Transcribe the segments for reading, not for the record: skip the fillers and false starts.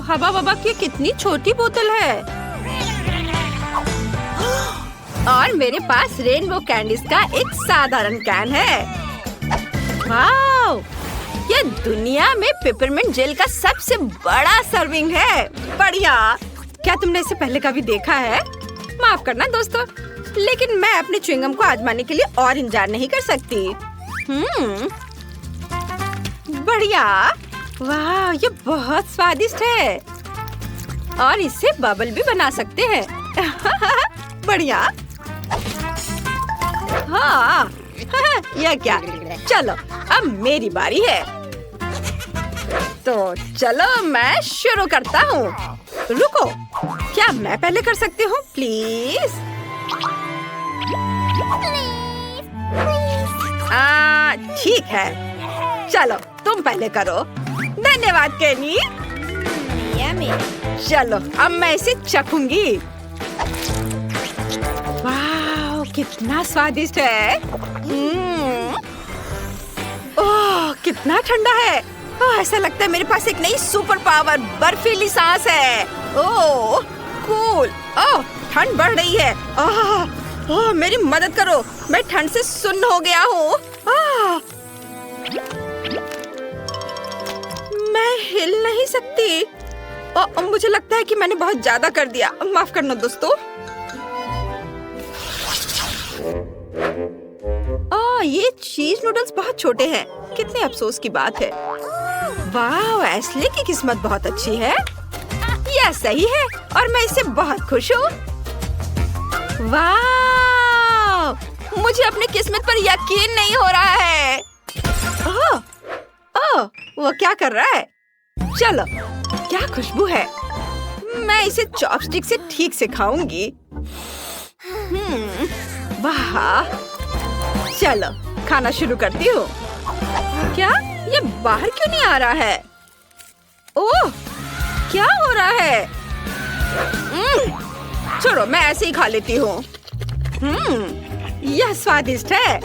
हवा वबा की कितनी छोटी बोतल है। और मेरे पास रेनबो कैंडीज का एक साधारण कैन है। वाओ! ये दुनिया में पेपरमिंट जेल का सबसे बड़ा सर्विंग है। बढ़िया। क्या तुमने इसे पहले कभी देखा है? माफ करना दोस्तों, लेकिन मैं अपने च्युइंगम को आजमाने के लिए और इंतजार नहीं कर सकती। बढ़िया। वाह, ये बहुत स्वादिष्ट है। और इससे बबल भी बना सकते हैं। बढ़िया। हाँ। यह क्या? चलो, अब मेरी बारी है। तो चलो मैं शुरू करता हूँ। रुको, क्या मैं पहले कर सकती हूँ प्लीज? ठीक है, चलो तुम पहले करो। धन्यवाद केनी। चलो अब मैं इसे चखूंगी। वाह, कितना स्वादिष्ट है। ओह, कितना ठंडा है। ओह, ऐसा लगता है मेरे पास एक नई सुपर पावर बर्फीली सांस है। ओह कूल। ओह, ठंड बढ़ रही है। ओह, मेरी मदद करो, मैं ठंड से सुन्न हो गया हूँ। मैं हिल नहीं सकती। मुझे लगता है कि मैंने बहुत ज्यादा कर दिया। माफ करना दोस्तों। ये चीज नूडल्स बहुत छोटे हैं। कितने अफसोस की बात है। वाह, एस्ले की किस्मत बहुत अच्छी है। यह सही है और मैं इससे बहुत खुश हूँ। वाह, मुझे अपनी किस्मत पर यकीन नहीं हो रहा है। वो क्या कर रहा है? चलो, क्या खुशबू है। मैं इसे चॉपस्टिक से ठीक से खाऊंगी। वाह, चलो खाना शुरू करती हूँ। क्या ये बाहर क्यों नहीं आ रहा है? ओह, क्या हो रहा है? छोड़ो, मैं ऐसे ही खा लेती हूँ। यह स्वादिष्ट है।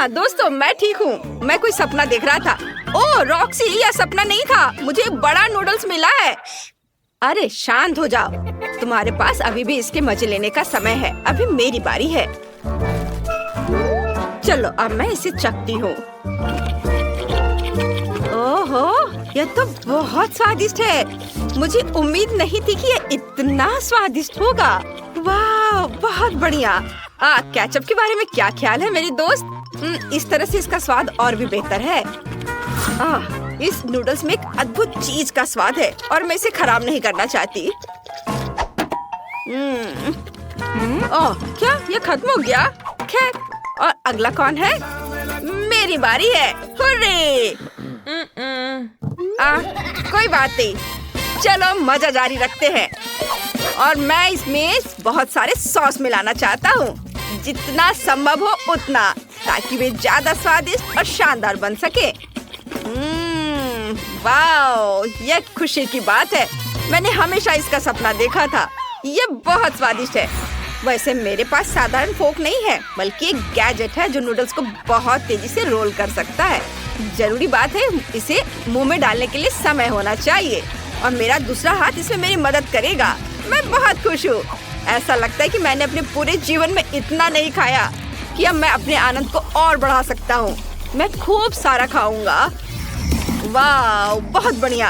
दोस्तों, मैं ठीक हूँ। मैं कोई सपना देख रहा था। ओह रॉक्सी, यह सपना नहीं था। मुझे बड़ा नूडल्स मिला है। अरे शांत हो जाओ। तुम्हारे पास अभी भी इसके मजे लेने का समय है। अभी मेरी बारी है। चलो अब मैं इसे चखती हूँ। ओहो, यह तो बहुत स्वादिष्ट है। मुझे उम्मीद नहीं थी कि यह इतना स्वादिष्ट होगा। वाह, बहुत बढ़िया। केचप के बारे में क्या ख्याल है मेरी दोस्त? इस तरह से इसका स्वाद और भी बेहतर है। इस नूडल्स में एक अद्भुत चीज का स्वाद है और मैं इसे खराब नहीं करना चाहती। क्या ये खत्म हो गया? खैर, और अगला कौन है? मेरी बारी है। हुर्रे! कोई बात नहीं, चलो मजा जारी रखते हैं। और मैं इसमें बहुत सारे सॉस मिलाना चाहता हूँ, जितना संभव हो उतना, ताकि वे ज्यादा स्वादिष्ट और शानदार बन सके। वाओ, यह खुशी की बात है। मैंने हमेशा इसका सपना देखा था। ये बहुत स्वादिष्ट है। वैसे मेरे पास साधारण फोक नहीं है, बल्कि एक गैजेट है जो नूडल्स को बहुत तेजी से रोल कर सकता है। जरूरी बात है, इसे मुंह में डालने के लिए समय होना चाहिए और मेरा दूसरा हाथ इसमें मेरी मदद करेगा। मैं बहुत खुश हूँ। ऐसा लगता है कि मैंने अपने पूरे जीवन में इतना नहीं खाया कि अब मैं अपने आनंद को और बढ़ा सकता हूँ। मैं खूब सारा खाऊंगा। वाह, बहुत बढ़िया।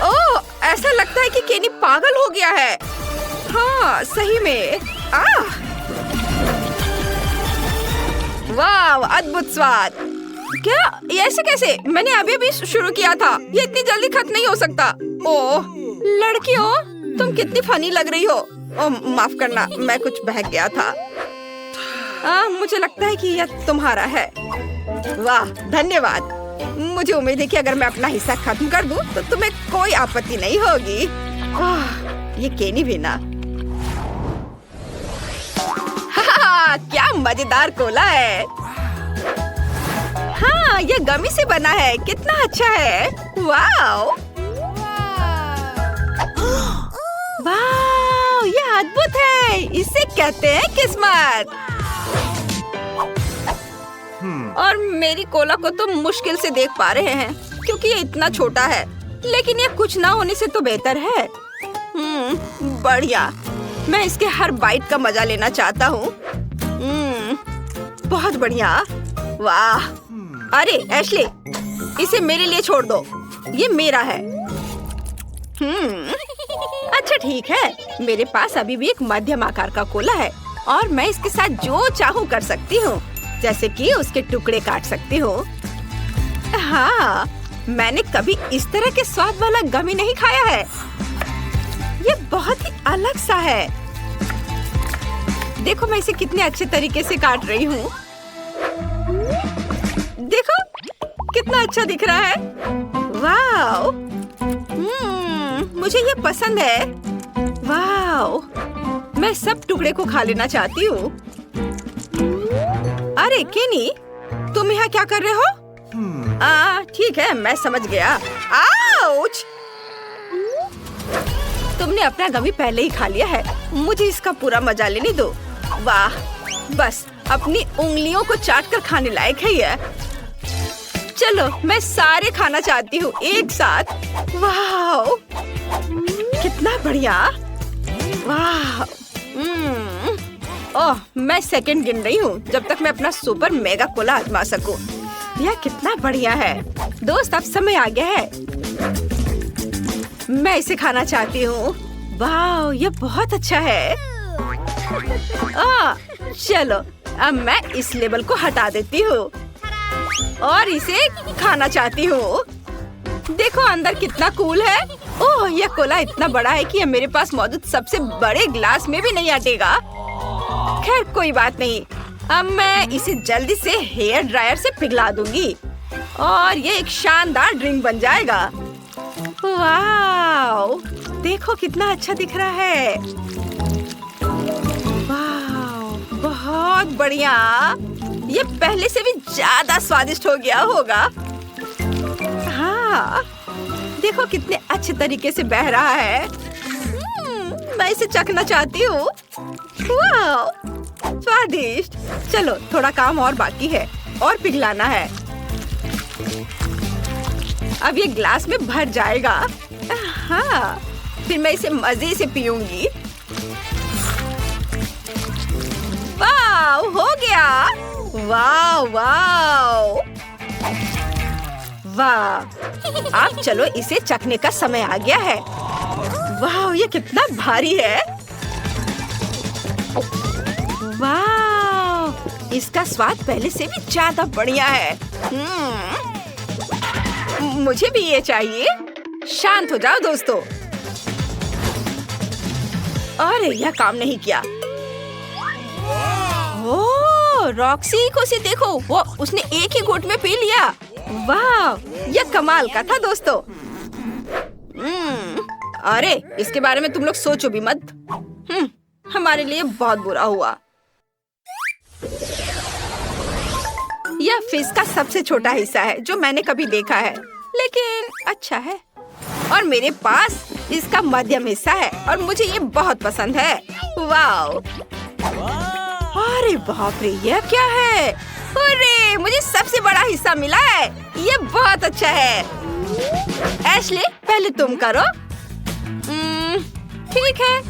ओह, ऐसा लगता है कि केनी पागल हो गया है। हाँ, सही में। वाह, अद्भुत स्वाद। क्या ये ऐसे कैसे? मैंने अभी अभी शुरू किया था। ये इतनी जल्दी खत्म नहीं हो सकता। ओह लड़कियों, तुम कितनी फनी लग रही हो। ओह माफ करना, मैं कुछ बहक गया था। मुझे लगता है कि यह तुम्हारा है। वाह, धन्यवाद। मुझे उम्मीद है कि अगर मैं अपना हिस्सा खत्म कर दूं, तो तुम्हें कोई आपत्ति नहीं होगी। ये केनी भी ना। क्या मजेदार कोला है। हाँ, ये गमी से बना है। कितना अच्छा है। वाओ, वाओ, ये अद्भुत है। इसे कहते हैं किस्मत। और मेरी कोला को तो मुश्किल से देख पा रहे हैं क्योंकि ये इतना छोटा है। लेकिन ये कुछ ना होने से तो बेहतर है। बढ़िया, मैं इसके हर बाइट का मजा लेना चाहता हूँ। बहुत बढ़िया, वाह। अरे एशली, इसे मेरे लिए छोड़ दो, ये मेरा है। अच्छा ठीक है, मेरे पास अभी भी एक मध्यम आकार का कोला है और मैं इसके साथ जो चाहूँ कर सकती हूँ, जैसे कि उसके टुकड़े काट सकती हूँ। हाँ, मैंने कभी इस तरह के स्वाद वाला गमी नहीं खाया है। ये बहुत ही अलग सा है। देखो मैं इसे कितने अच्छे तरीके से काट रही हूँ। देखो कितना अच्छा दिख रहा है। वाव, मुझे ये पसंद है। वाव, मैं सब टुकड़े को खा लेना चाहती हूँ। अरे केनी, तुम यहाँ क्या कर रहे हो? ठीक है, मैं समझ गया। आउच! तुमने अपना गमी पहले ही खा लिया है। मुझे इसका पूरा मजा लेने दो। वाह, बस अपनी उंगलियों को चाट कर खाने लायक है ये। चलो, मैं सारे खाना चाहती हूँ एक साथ। वाह, कितना बढ़िया। वाह, ओह, मैं सेकंड गिन रही हूँ जब तक मैं अपना सुपर मेगा कोला आजमा सकूं। यह कितना बढ़िया है। दोस्त, अब समय आ गया है। मैं इसे खाना चाहती हूँ। वाह, ये बहुत अच्छा है। चलो, अब मैं इस लेबल को हटा देती हूँ और इसे खाना चाहती हूँ। देखो अंदर कितना कूल है। ओह, यह कोला इतना बड़ा है कि यह मेरे पास मौजूद सबसे बड़े ग्लास में भी नहीं अटेगा। खैर कोई बात नहीं, अब मैं इसे जल्दी से हेयर ड्रायर से पिघला दूंगी और ये एक शानदार ड्रिंक बन जाएगा। वाव, देखो कितना अच्छा दिख रहा है। वाव, बहुत बढ़िया। ये पहले से भी ज्यादा स्वादिष्ट हो गया होगा। हाँ, देखो कितने अच्छे तरीके से बह रहा है। मैं इसे चखना चाहती हूँ। वाव, स्वादिष्ट। चलो, थोड़ा काम और बाकी है और पिघलाना है। अब ये ग्लास में भर जाएगा। हाँ, फिर मैं इसे मजे से पीऊंगी। वाव, हो गया। वाव वाव वाह, अब चलो इसे चखने का समय आ गया है। वाह, ये कितना भारी है। वाह, इसका स्वाद पहले से भी ज्यादा बढ़िया है। मुझे भी ये चाहिए। शांत हो जाओ दोस्तों। अरे, यह काम नहीं किया। ओह, रॉक्सी को से देखो, वो उसने एक ही घूंट में पी लिया। वाह, यह कमाल का था दोस्तों। अरे, इसके बारे में तुम लोग सोचो भी मत। हमारे लिए बहुत बुरा हुआ। यह फिश का सबसे छोटा हिस्सा है जो मैंने कभी देखा है, लेकिन अच्छा है। और मेरे पास इसका मध्यम हिस्सा है और मुझे ये बहुत पसंद है। वाह, अरे बाप रे, यह क्या है? अरे, मुझे सबसे बड़ा हिस्सा मिला है। ये बहुत अच्छा है। एशली, पहले तुम करो। ठीक है,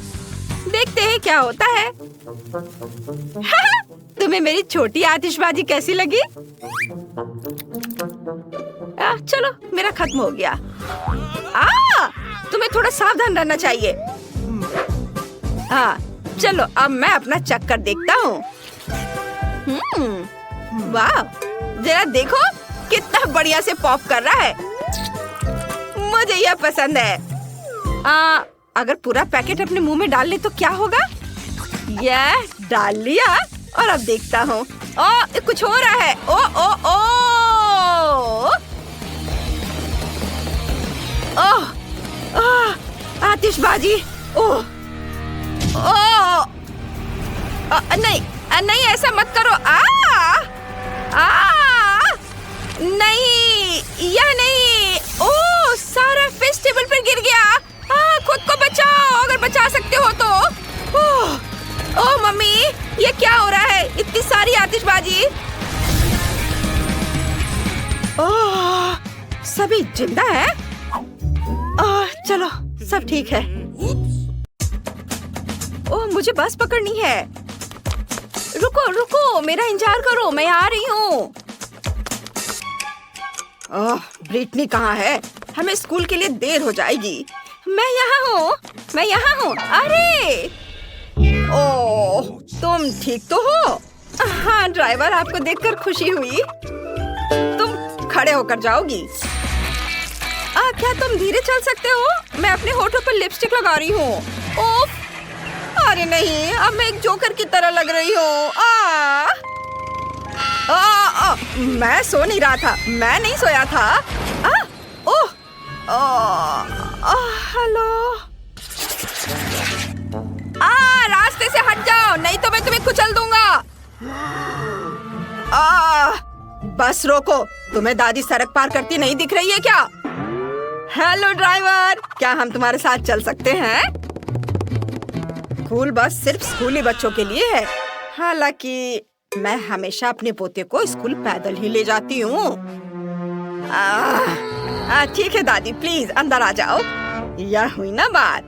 देखते हैं क्या होता है। तुम्हें मेरी छोटी आतिशबाजी कैसी लगी? चलो, मेरा खत्म हो गया। तुम्हें थोड़ा सावधान रहना चाहिए। हाँ, चलो अब मैं अपना चक्कर देखता हूँ। वाह, जरा देखो कितना बढ़िया से पॉप कर रहा है। मुझे यह पसंद है। अगर पूरा पैकेट अपने मुंह में डाल ले तो क्या होगा? यह डाल लिया और अब देखता हूँ। कुछ हो रहा है। ओ ओ ओ ओह, आतिशबाजी। ओह, नहीं नहीं, ऐसा मत करो। नहीं, यह नहीं। ओह, सारा फिश टेबल पर गिर गया। खुद को बचाओ अगर बचा सकते हो तो। ओह मम्मी, ये क्या हो रहा है? इतनी सारी आतिशबाजी। ओह, सभी जिंदा है? चलो सब ठीक है। ओह, मुझे बस पकड़नी है। रुको रुको, मेरा इंतजार करो, मैं आ रही हूँ। ओह, ब्रिटनी कहाँ है? हमें स्कूल के लिए देर हो जाएगी। मैं यहाँ हूँ। अरे ओह, तुम ठीक तो हो? हाँ ड्राइवर, आपको देखकर खुशी हुई। तुम खड़े होकर जाओगी? क्या तुम धीरे चल सकते हो? मैं अपने होठों पर लिपस्टिक लगा रही हूँ। ओफ, अरे नहीं, अब मैं एक जोकर की तरह लग रही हूँ। मैं सो नहीं रहा था, मैं नहीं सोया था। हेलो। रास्ते से हट जाओ, नहीं तो मैं तुम्हें कुचल दूंगा। बस रोको, तुम्हें दादी सड़क पार करती नहीं दिख रही है क्या? हेलो ड्राइवर, क्या हम तुम्हारे साथ चल सकते हैं? स्कूल बस सिर्फ स्कूली बच्चों के लिए है। हालांकि मैं हमेशा अपने पोते को स्कूल पैदल ही ले जाती हूँ। ठीक है दादी, प्लीज अंदर आ जाओ। यह हुई ना बात।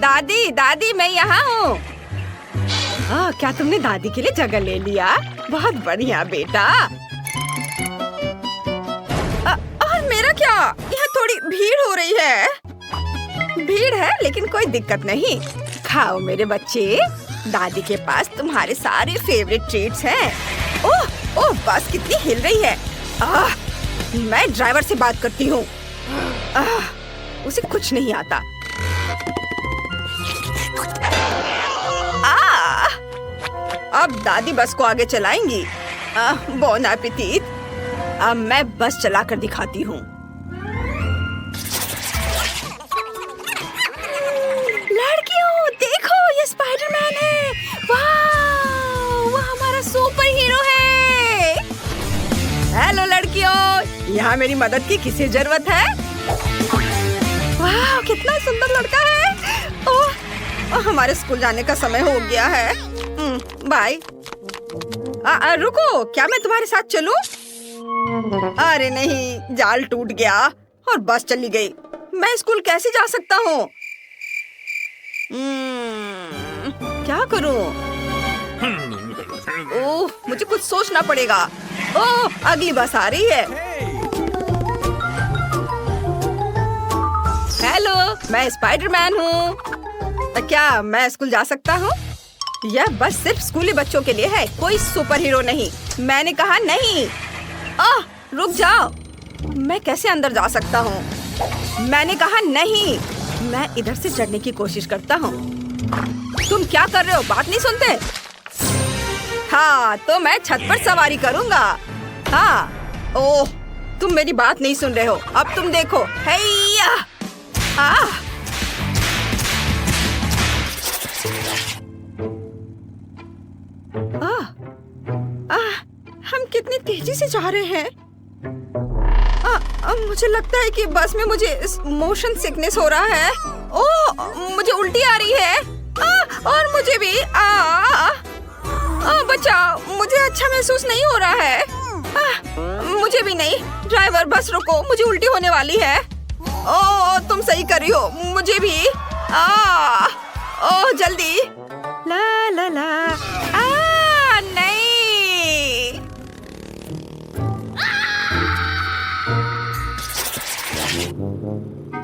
दादी, मैं यहाँ हूँ। क्या तुमने दादी के लिए जगह ले लिया? बहुत बढ़िया बेटा। और मेरा क्या? यहाँ थोड़ी भीड़ हो रही है। भीड़ है लेकिन कोई दिक्कत नहीं। खाओ मेरे बच्चे, दादी के पास तुम्हारे सारे फेवरेट ट्रीट्स हैं। ओह, बस कितनी हिल रही है। मैं ड्राइवर से बात करती हूँ। उसे कुछ नहीं आता। अब दादी बस को आगे चलाएंगी। Bone appétit. अब मैं बस चलाकर दिखाती हूँ। लड़कियों देखो, ये स्पाइडरमैन है। वाह, वो हमारा सुपर हीरो है। हेलो लड़कियों, यहाँ मेरी मदद की किसे जरूरत है? वाह, कितना सुंदर लड़का है। ओह, हमारे स्कूल जाने का समय हो गया है। बाय। रुको, क्या मैं तुम्हारे साथ चलूं? अरे नहीं, जाल टूट गया और बस चली गई। मैं स्कूल कैसे जा सकता हूँ? क्या करूँ? ओह, मुझे कुछ सोचना पड़ेगा। ओह, अगली बस आ रही है। हेलो, मैं स्पाइडरमैन हूँ। क्या मैं स्कूल जा सकता हूँ? यह बस सिर्फ स्कूली बच्चों के लिए है, कोई सुपर हीरो नहीं। मैंने कहा नहीं। रुक जाओ, मैं कैसे अंदर जा सकता हूँ? मैंने कहा नहीं। मैं इधर से चढ़ने की कोशिश करता हूँ। तुम क्या कर रहे हो? बात नहीं सुनते? हाँ, तो मैं छत पर सवारी करूँगा। हाँ। ओह, तुम मेरी बात नहीं सुन रहे हो। अब तुम देखो। हैया। हम कितनी तेजी से जा रहे हैं। मुझे लगता है कि बस में मुझे मोशन सिकनेस हो रहा है। ओह, मुझे उल्टी आ रही है। और मुझे भी। बचाओ, मुझे अच्छा महसूस नहीं हो रहा है। मुझे भी नहीं। ड्राइवर, बस रुको, मुझे उल्टी होने वाली है। ओह, तुम सही कर रही हो, मुझे भी। ओह, जल्दी। ला ला ला। नहीं।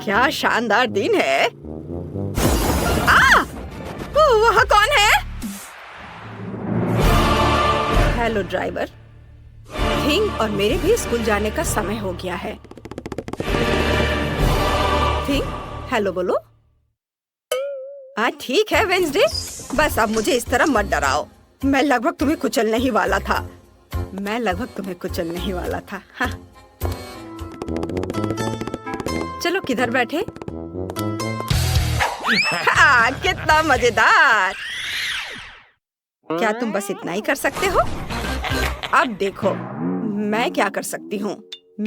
क्या शानदार दिन है। वह कौन है? Hello driver. थिंग और मेरे भी स्कूल जाने का समय हो गया है। थिंग, हेलो बोलो। ठीक है वेंसडे, बस अब मुझे इस तरह मत डराओ। मैं लगभग तुम्हें कुचलने ही वाला था। हाँ। चलो किधर बैठे? कितना मजेदार। क्या तुम बस इतना ही कर सकते हो? अब देखो मैं क्या कर सकती हूँ।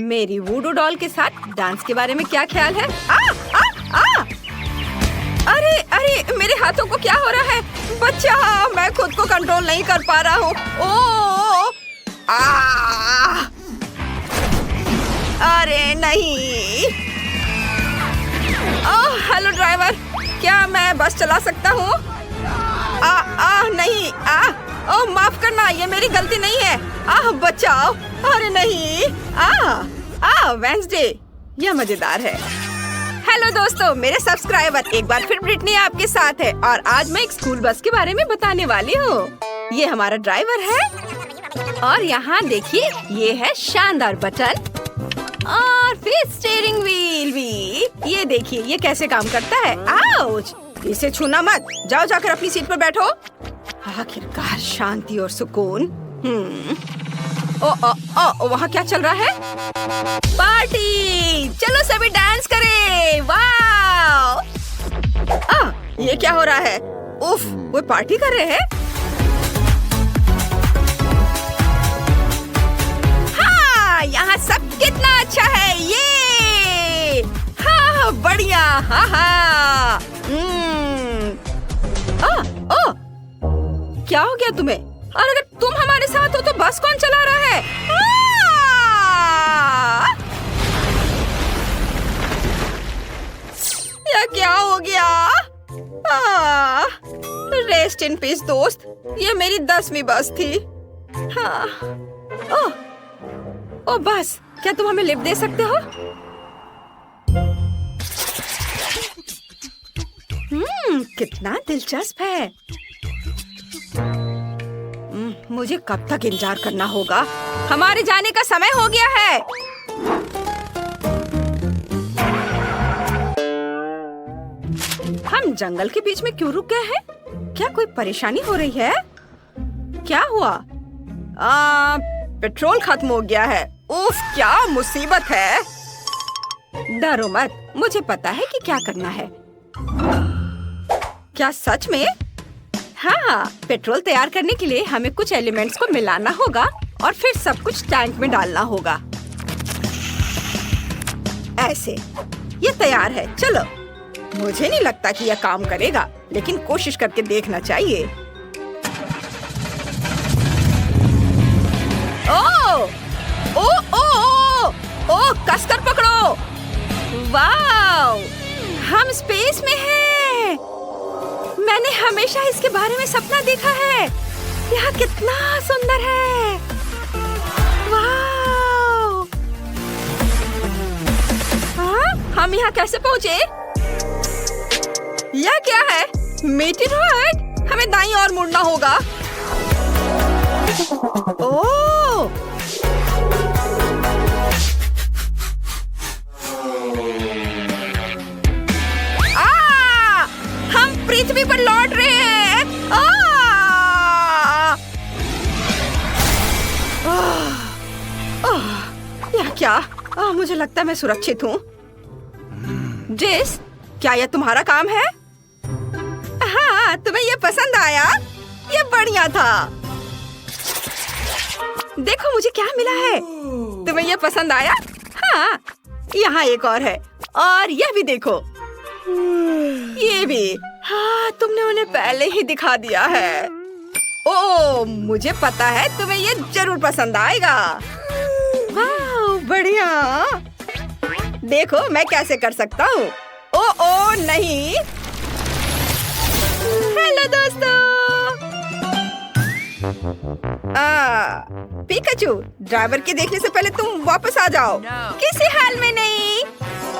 मेरी वूडू डॉल के साथ डांस के बारे में क्या ख्याल है? अरे मेरे हाथों को क्या हो रहा है? बच्चा, मैं खुद को कंट्रोल नहीं कर पा रहा हूँ। अरे नहीं। ओह हेलो ड्राइवर, क्या मैं बस चला सकता हूँ? नहीं। ओह माफ करना, ये मेरी गलती नहीं है। बचाओ। अरे नहीं। वेंसडे, यह मजेदार है। हेलो दोस्तों, मेरे सब्सक्राइबर, एक बार फिर ब्रिटनी आपके साथ है और आज मैं एक स्कूल बस के बारे में बताने वाली हूँ। ये हमारा ड्राइवर है और यहाँ देखिए, ये है शानदार बटन और फिर स्टीयरिंग व्हील भी। ये देखिए ये कैसे काम करता है। आउच! इसे छूना मत। जाओ जाकर अपनी सीट पर बैठो। आखिरकार शांति और सुकून। वहाँ क्या चल रहा है? पार्टी! चलो सभी डांस करें। वाह! ये क्या हो रहा है? उफ, वो पार्टी कर रहे हैं। हाँ, यहाँ सब कितना अच्छा है। ये हाँ बढ़िया। हाँ। क्या हो गया तुम्हें? और अगर तुम हमारे साथ हो तो बस कौन चला रहा है? या क्या हो गया? रेस्ट इन पीस दोस्त, ये मेरी 10वीं बस थी। हाँ। ओ बस, क्या तुम हमें लिफ्ट दे सकते हो? कितना दिलचस्प है। मुझे कब तक इंतजार करना होगा? हमारे जाने का समय हो गया है। हम जंगल के बीच में क्यों रुक गए हैं? क्या कोई परेशानी हो रही है? क्या हुआ? पेट्रोल खत्म हो गया है। उफ, क्या मुसीबत है। डरो मत, मुझे पता है कि क्या करना है। क्या सच में? हाँ, पेट्रोल तैयार करने के लिए हमें कुछ एलिमेंट्स को मिलाना होगा और फिर सब कुछ टैंक में डालना होगा। ऐसे, ये तैयार है। चलो। मुझे नहीं लगता कि यह काम करेगा, लेकिन कोशिश करके देखना चाहिए। ओ, कसकर पकड़ो। वाव! हम स्पेस में हैं। मैंने हमेशा इसके बारे में सपना देखा है। यह कितना सुंदर है। वाव! हम यहाँ कैसे पहुँचे? यह क्या है? मीटिंग? हमें दाईं ओर मुड़ना होगा। ओह! हम पृथ्वी पर लौट रहे हैं। यह क्या? मुझे लगता है मैं सुरक्षित हूँ। जेस, क्या यह तुम्हारा काम है? हाँ, तुम्हें यह पसंद आया? यह बढ़िया था। देखो मुझे क्या मिला है। तुम्हें यह पसंद आया? हाँ, यहाँ एक और है और यह भी देखो। ये भी। हाँ, तुमने उन्हें पहले ही दिखा दिया है। ओह, मुझे पता है तुम्हें ये जरूर पसंद आएगा। वाह, बढ़िया। देखो मैं कैसे कर सकता हूँ। ओह नहीं। हेलो दोस्तों। पिकाचू, ड्राइवर के देखने से पहले तुम वापस आ जाओ। किसी हाल में नहीं।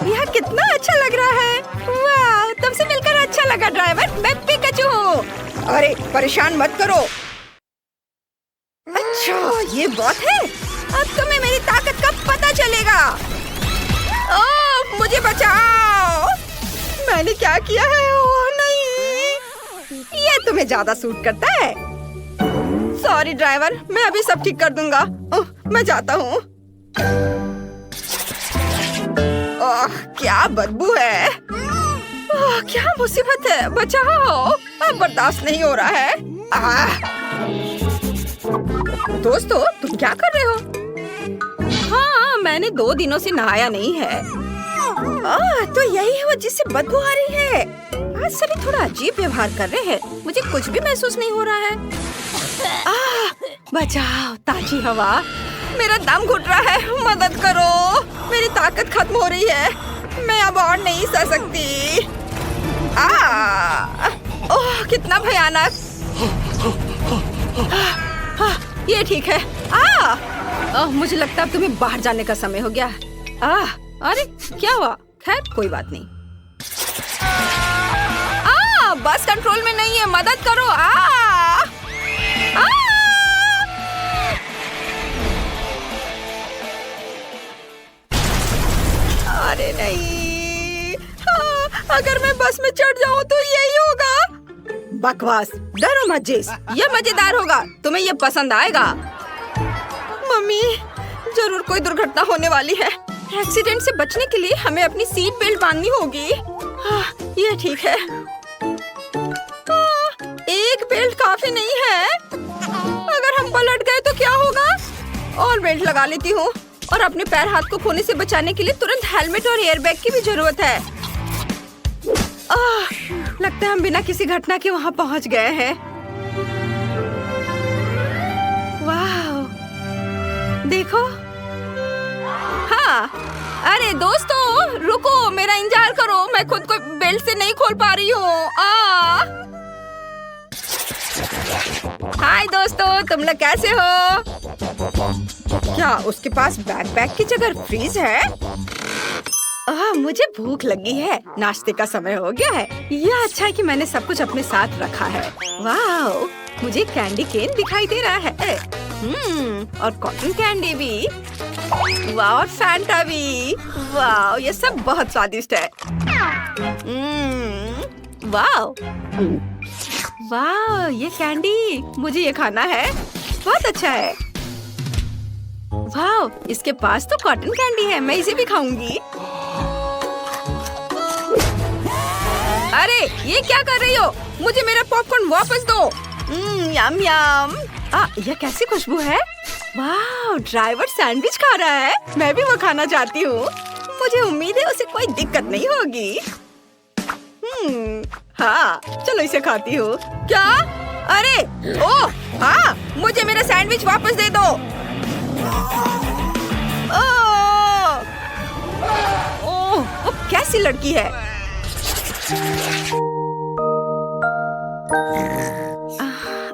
यह कितना अच्छा लग रहा है। वाह, तुमसे मिलकर अच्छा लगा ड्राइवर। मैं पिकाचू हूँ। अरे परेशान मत करो। अच्छा, ये बात है। अब तुम्हें मेरी ताकत का पता चलेगा। ओह, मुझे बचाओ। मैंने क्या किया है? ओह नहीं, ये तुम्हें ज्यादा सूट करता है। सॉरी ड्राइवर, मैं अभी सब ठीक कर दूंगा। मैं जाता हूँ। क्या बदबू है। क्या मुसीबत है। बचाओ, अब बर्दाश्त नहीं हो रहा है। दोस्तों, तुम क्या कर रहे हो? हाँ, मैंने 2 दिनों से नहाया नहीं है। तो यही है वो जिससे बदबू आ रही है। आज सभी थोड़ा अजीब व्यवहार कर रहे हैं। मुझे कुछ भी महसूस नहीं हो रहा है। बचाओ, ताजी हवा। मेरा दम घुट रहा है। मदद करो। मेरी खत्म हो रही है। मैं अब और नहीं सह सकती। ओह, कितना भयानक। ये ठीक है। मुझे लगता है अब तुम्हें बाहर जाने का समय हो गया। अरे क्या हुआ? खैर कोई बात नहीं। बस कंट्रोल में नहीं है, मदद करो। अरे नहीं, अगर मैं बस में चढ़ जाऊं तो यही होगा। बकवास, डरो मत जेस, ये मजेदार होगा, तुम्हें ये पसंद आएगा। मम्मी, जरूर कोई दुर्घटना होने वाली है। एक्सीडेंट से बचने के लिए हमें अपनी सीट बेल्ट बांधनी होगी। ये ठीक है। एक बेल्ट काफी नहीं है। अगर हम पलट गए तो क्या होगा? और बेल्ट लगा लेती हूँ। और अपने पैर हाथ को खोने से बचाने के लिए तुरंत हेलमेट और एयरबैग की भी जरूरत है। लगता है हम बिना किसी घटना के वहाँ पहुँच गए हैं। वाह, देखो। हाँ, अरे दोस्तों रुको, मेरा इंतजार करो, मैं खुद को बेल्ट से नहीं खोल पा रही हूँ। हाय दोस्तों, तुम लोग कैसे हो? क्या उसके पास बैकपैक की जगह फ्रीज है? मुझे भूख लगी है, नाश्ते का समय हो गया है। यह अच्छा है कि मैंने सब कुछ अपने साथ रखा है। वाह, मुझे कैंडी केन दिखाई दे रहा है। और कॉटन कैंडी भी। वाह, और फैंटा भी। वाह, ये सब बहुत स्वादिष्ट है। वाह वाह, ये कैंडी, मुझे ये खाना है। बहुत अच्छा है। वाह, इसके पास तो कॉटन कैंडी है, मैं इसे भी खाऊंगी। अरे ये क्या कर रही हो? मुझे मेरा पॉपकॉर्न वापस दो। यम यम। यह कैसी खुशबू है? वाह, ड्राइवर सैंडविच खा रहा है। मैं भी वो खाना चाहती हूँ। मुझे उम्मीद है उसे कोई दिक्कत नहीं होगी। हाँ, चलो इसे खाती हूँ। क्या? अरे ओह, हाँ, मुझे मेरा सैंडविच वापस दे दो। ओह, वो कैसी लड़की है?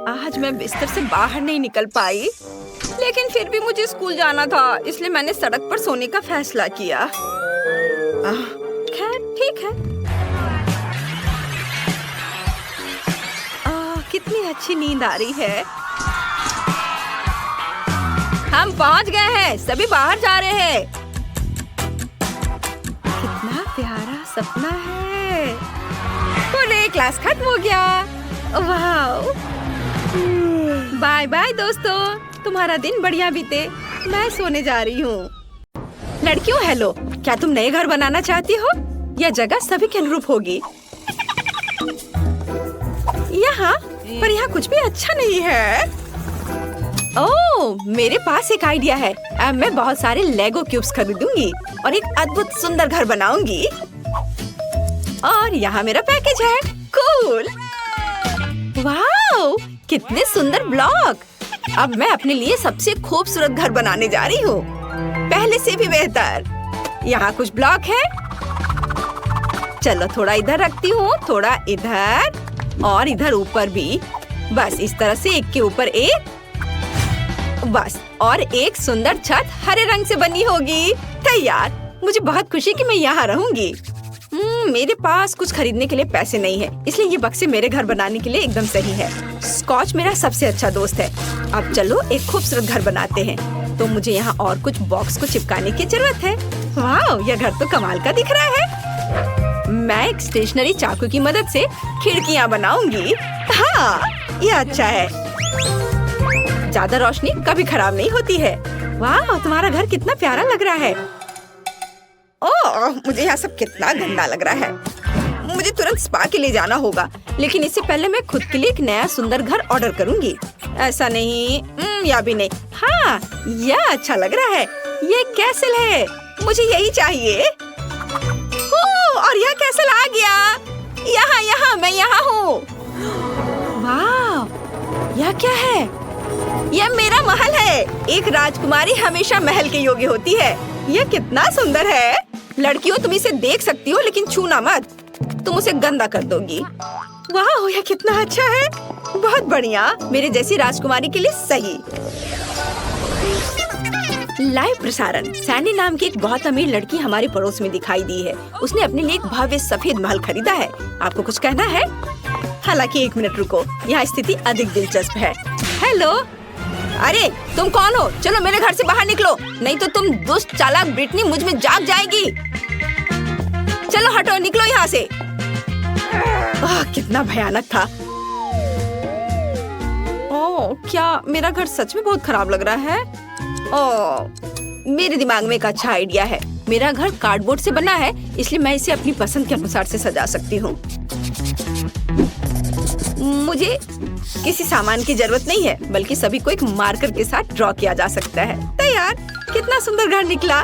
आज मैं बिस्तर से बाहर नहीं निकल पाई, लेकिन फिर भी मुझे स्कूल जाना था, इसलिए मैंने सड़क पर सोने का फैसला किया। खैर ठीक है। कितनी अच्छी नींद आ रही है। हम पहुंच गए हैं, सभी बाहर जा रहे हैं। कितना प्यारा सपना है। पूरे क्लास खत्म हो गया। वाह, बाय बाय दोस्तों, तुम्हारा दिन बढ़िया बीते। मैं सोने जा रही हूँ। लड़कियों हेलो, क्या तुम नए घर बनाना चाहती हो? यह जगह सभी के अनुरूप होगी। यहाँ पर यहाँ कुछ भी अच्छा नहीं है। ओह, मेरे पास एक आइडिया है। अब मैं बहुत सारे लेगो क्यूब्स खरीदूंगी और एक अद्भुत सुंदर घर बनाऊंगी। और यहाँ मेरा पैकेज है। कूल। वाह, कितने सुंदर ब्लॉक। अब मैं अपने लिए सबसे खूबसूरत घर बनाने जा रही हूँ, पहले से भी बेहतर। यहाँ कुछ ब्लॉक है। चलो थोड़ा इधर रखती हूँ, थोड़ा इधर और इधर ऊपर भी। बस इस तरह से एक के ऊपर एक। बस, और एक सुंदर छत हरे रंग से बनी होगी। तैयार। मुझे बहुत खुशी कि मैं यहाँ रहूंगी। मेरे पास कुछ खरीदने के लिए पैसे नहीं है, इसलिए ये बक्से मेरे घर बनाने के लिए एकदम सही है। स्कॉच मेरा सबसे अच्छा दोस्त है। अब चलो एक खूबसूरत घर बनाते हैं। तो मुझे यहाँ और कुछ बॉक्स को चिपकाने की जरूरत है। वाह, यह घर तो कमाल का दिख रहा है। मैं एक स्टेशनरी चाकू की मदद से खिड़कियाँ बनाऊंगी। हाँ, यह अच्छा है। ज्यादा रोशनी कभी खराब नहीं होती है। वाह, तुम्हारा घर कितना प्यारा लग रहा है। ओह, मुझे यहाँ सब कितना गंदा लग रहा है। मुझे तुरंत स्पा के लिए जाना होगा, लेकिन इससे पहले मैं खुद के लिए एक नया सुंदर घर ऑर्डर करूंगी। ऐसा नहीं, या भी नहीं। हाँ, यह अच्छा लग रहा है। ये कैसल है, मुझे यही चाहिए। ओह, और यह कैसल आ गया। यहाँ मैं यहाँ हूँ। वाह, यह क्या है? यह मेरा महल है। एक राजकुमारी हमेशा महल के योग्य होती है। यह कितना सुंदर है। लड़कियों तुम इसे देख सकती हो लेकिन छूना मत, तुम उसे गंदा कर दोगी। वाह, यह कितना अच्छा है, बहुत बढ़िया, मेरे जैसी राजकुमारी के लिए सही। लाइव प्रसारण। सैंडी नाम की एक बहुत अमीर लड़की हमारे पड़ोस में दिखाई दी है। उसने अपने लिए एक भव्य सफेद महल खरीदा है। आपको कुछ कहना है? हालांकि 1 मिनट रुको, यहाँ स्थिति अधिक दिलचस्प है। हेलो, अरे तुम कौन हो? चलो मेरे घर से बाहर निकलो, नहीं तो तुम दुष्ट चालाक ब्रिटनी मुझ में जाग जाएगी। चलो हटो, निकलो यहाँ से। कितना भयानक था। ओह, क्या मेरा घर सच में बहुत खराब लग रहा है? ओह, मेरे दिमाग में एक अच्छा आइडिया है। मेरा घर कार्डबोर्ड से बना है, इसलिए मैं इसे अपनी पसंद के अनुसार से सजा सकती हूँ। मुझे किसी सामान की जरूरत नहीं है, बल्कि सभी को एक मार्कर के साथ ड्रॉ किया जा सकता है। तैयार। कितना सुंदर घर निकला।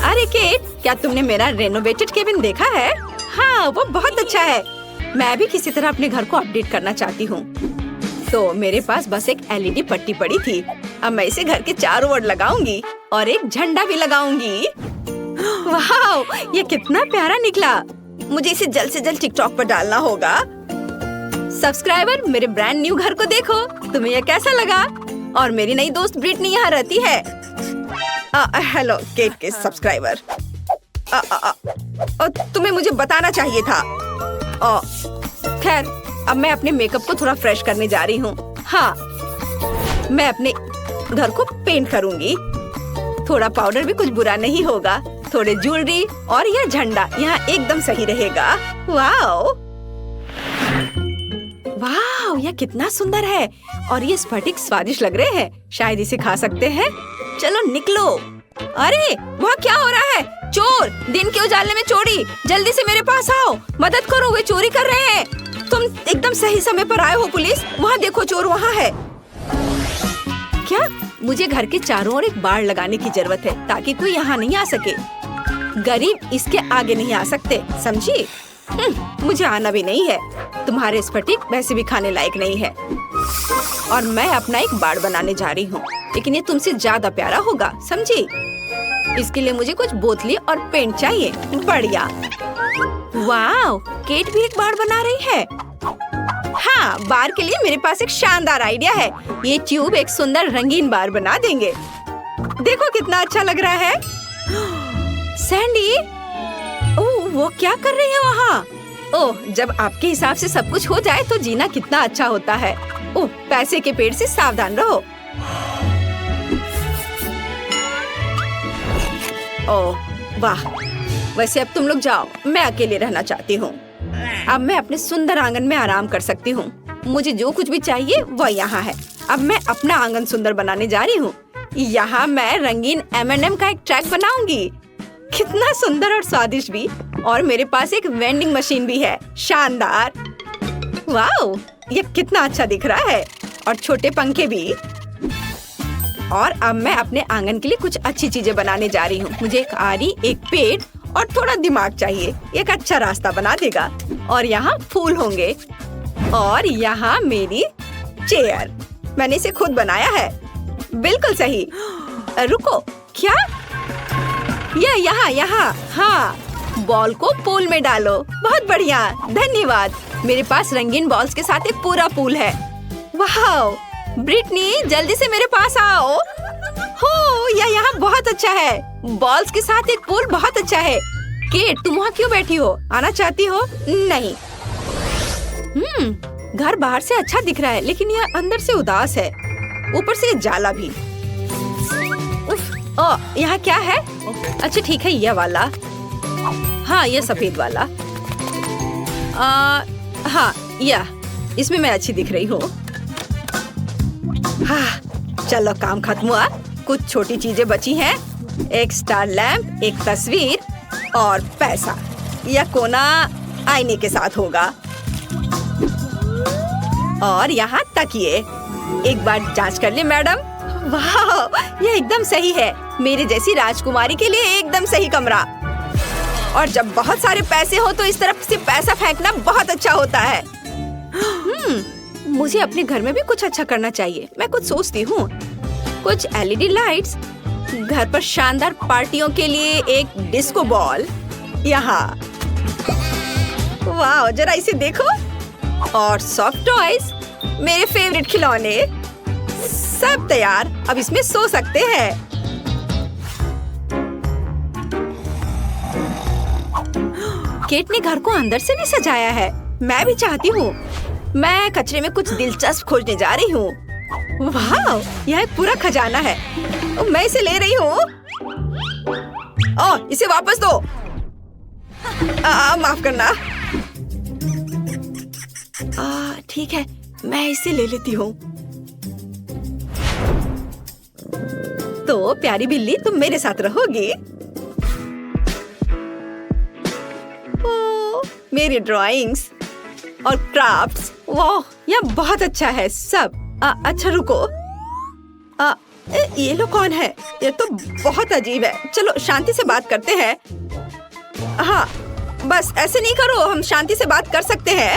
अरे केट, क्या तुमने मेरा रेनोवेटेड केबिन देखा है? हाँ, वो बहुत अच्छा है। मैं भी किसी तरह अपने घर को अपडेट करना चाहती हूँ। तो मेरे पास बस एक LED पट्टी पड़ी थी। अब मैं इसे घर के चारों ओर लगाऊंगी और एक झंडा भी लगाऊंगी। वाह, ये कितना प्यारा निकला। मुझे इसे जल्द से जल्द टिकटॉक पर डालना होगा। सब्सक्राइबर, मेरे ब्रांड न्यू घर को देखो, तुम्हें यह कैसा लगा? और मेरी नई दोस्त ब्रिटनी यहाँ रहती है। हेलो केट के सब्सक्राइबर। तुम्हें मुझे बताना चाहिए था। खैर, अब मैं अपने मेकअप को थोड़ा फ्रेश करने जा रही हूँ। हाँ, मैं अपने घर को पेंट करूँगी। थोड़ा पाउडर भी कुछ बुरा नहीं होगा। थोड़े ज्वेलरी और यह झंडा यहाँ एकदम सही रहेगा। वाओ, वाओ, यह कितना सुंदर है और ये स्फटिक स्वादिष्ट लग रहे हैं। शायद इसे खा सकते हैं। चलो निकलो। अरे वहाँ क्या हो रहा है? चोर! दिन के उजाले में चोरी! जल्दी से मेरे पास आओ, मदद करो, वे चोरी कर रहे हैं। तुम एकदम सही समय पर आए हो पुलिस। वहाँ देखो, चोर वहाँ है। क्या? मुझे घर के चारों ओर एक बाड़ लगाने की जरूरत है ताकि कोई यहाँ नहीं आ सके। गरीब इसके आगे नहीं आ सकते, समझी? मुझे आना भी नहीं है। तुम्हारे स्फटिक वैसे भी खाने लायक नहीं है। और मैं अपना एक बाड़ बनाने जा रही हूँ, लेकिन ये तुमसे ज्यादा प्यारा होगा, समझी? इसके लिए मुझे कुछ बोतली और पेंट चाहिए। बढ़िया। वाओ, केट भी एक बाड़ बना रही है। हाँ, बार के लिए मेरे पास एक शानदार आइडिया है। ये ट्यूब एक सुंदर रंगीन बार बना देंगे। देखो कितना अच्छा लग रहा है। सैंडी, ओह, वो क्या कर रही है वहाँ? ओह, जब आपके हिसाब से सब कुछ हो जाए तो जीना कितना अच्छा होता है। ओह, पैसे के पेड़ से सावधान रहो। ओह वाह, वैसे अब तुम लोग जाओ, मैं अकेले रहना चाहती हूँ। अब मैं अपने सुंदर आंगन में आराम कर सकती हूँ। मुझे जो कुछ भी चाहिए वह यहाँ है। अब मैं अपना आंगन सुंदर बनाने जा रही हूँ। यहाँ मैं रंगीन M&M का एक ट्रैक बनाऊंगी। कितना सुंदर और स्वादिष्ट भी। और मेरे पास एक वेंडिंग मशीन भी है। शानदार। वाओ, ये कितना अच्छा दिख रहा है। और छोटे पंखे भी। और अब मैं अपने आंगन के लिए कुछ अच्छी चीजें बनाने जा रही हूँ। मुझे एक आरी, एक पेड़ और थोड़ा दिमाग चाहिए। एक अच्छा रास्ता बना देगा। और यहाँ फूल होंगे। और यहाँ मेरी चेयर, मैंने इसे खुद बनाया है। बिल्कुल सही। रुको, क्या? यहाँ। हाँ, बॉल को पूल में डालो। बहुत बढ़िया, धन्यवाद। मेरे पास रंगीन बॉल्स के साथ एक पूरा पूल है। वाह, ब्रिटनी, जल्दी से मेरे पास आओ। हो, यह यहाँ बहुत अच्छा है। बॉल्स के साथ एक पूल बहुत अच्छा है। केट, तुम वहाँ क्यों बैठी हो? आना चाहती हो? नहीं। घर बाहर से अच्छा दिख रहा है, लेकिन यह अंदर से उदास है। ऊपर से ये जाला भी। यहाँ क्या है? अच्छा ठीक है, यह वाला। हाँ, यह सफेद वाला। हाँ, यह, इसमें मैं अच्छी दिख रही हूँ। हाँ, चलो काम खत्म हुआ। कुछ छोटी चीजें बची हैं। एक स्टार लैंप, एक तस्वीर और पैसा। यह कोना आईने के साथ होगा। और यहाँ तकिए। एक बार जांच कर ले मैडम। वाह, यह एकदम सही है। मेरे जैसी राजकुमारी के लिए एकदम सही कमरा। और जब बहुत सारे पैसे हो तो इस तरफ से पैसा फेंकना बहुत अच्छा होता है। मुझे अपने घर में भी कुछ अच्छा करना चाहिए। मैं कुछ सोचती हूँ। कुछ LED लाइट्स घर पर शानदार पार्टियों के लिए एक डिस्को बॉल यहाँ। वाह, जरा इसे देखो। और सॉफ्ट टॉयज, मेरे फेवरेट खिलौने, सब तैयार। अब इसमें सो सकते हैं। केट ने घर को अंदर से भी सजाया है। मैं भी चाहती हूँ। मैं कचरे में कुछ दिलचस्प खोजने जा रही हूँ। वाह, यह एक पूरा खजाना है। मैं इसे ले रही हूँ। ओह, इसे वापस दो। माफ करना। ठीक है, मैं इसे ले लेती हूँ। तो प्यारी बिल्ली, तुम मेरे साथ रहोगी। मेरी ड्राइंग्स और क्राफ्ट्स, वाह, यह बहुत अच्छा है सब। अच्छा रुको, ये लोग कौन है? ये तो बहुत अजीब है। चलो शांति से बात करते हैं। हाँ, बस ऐसे नहीं करो, हम शांति से बात कर सकते हैं।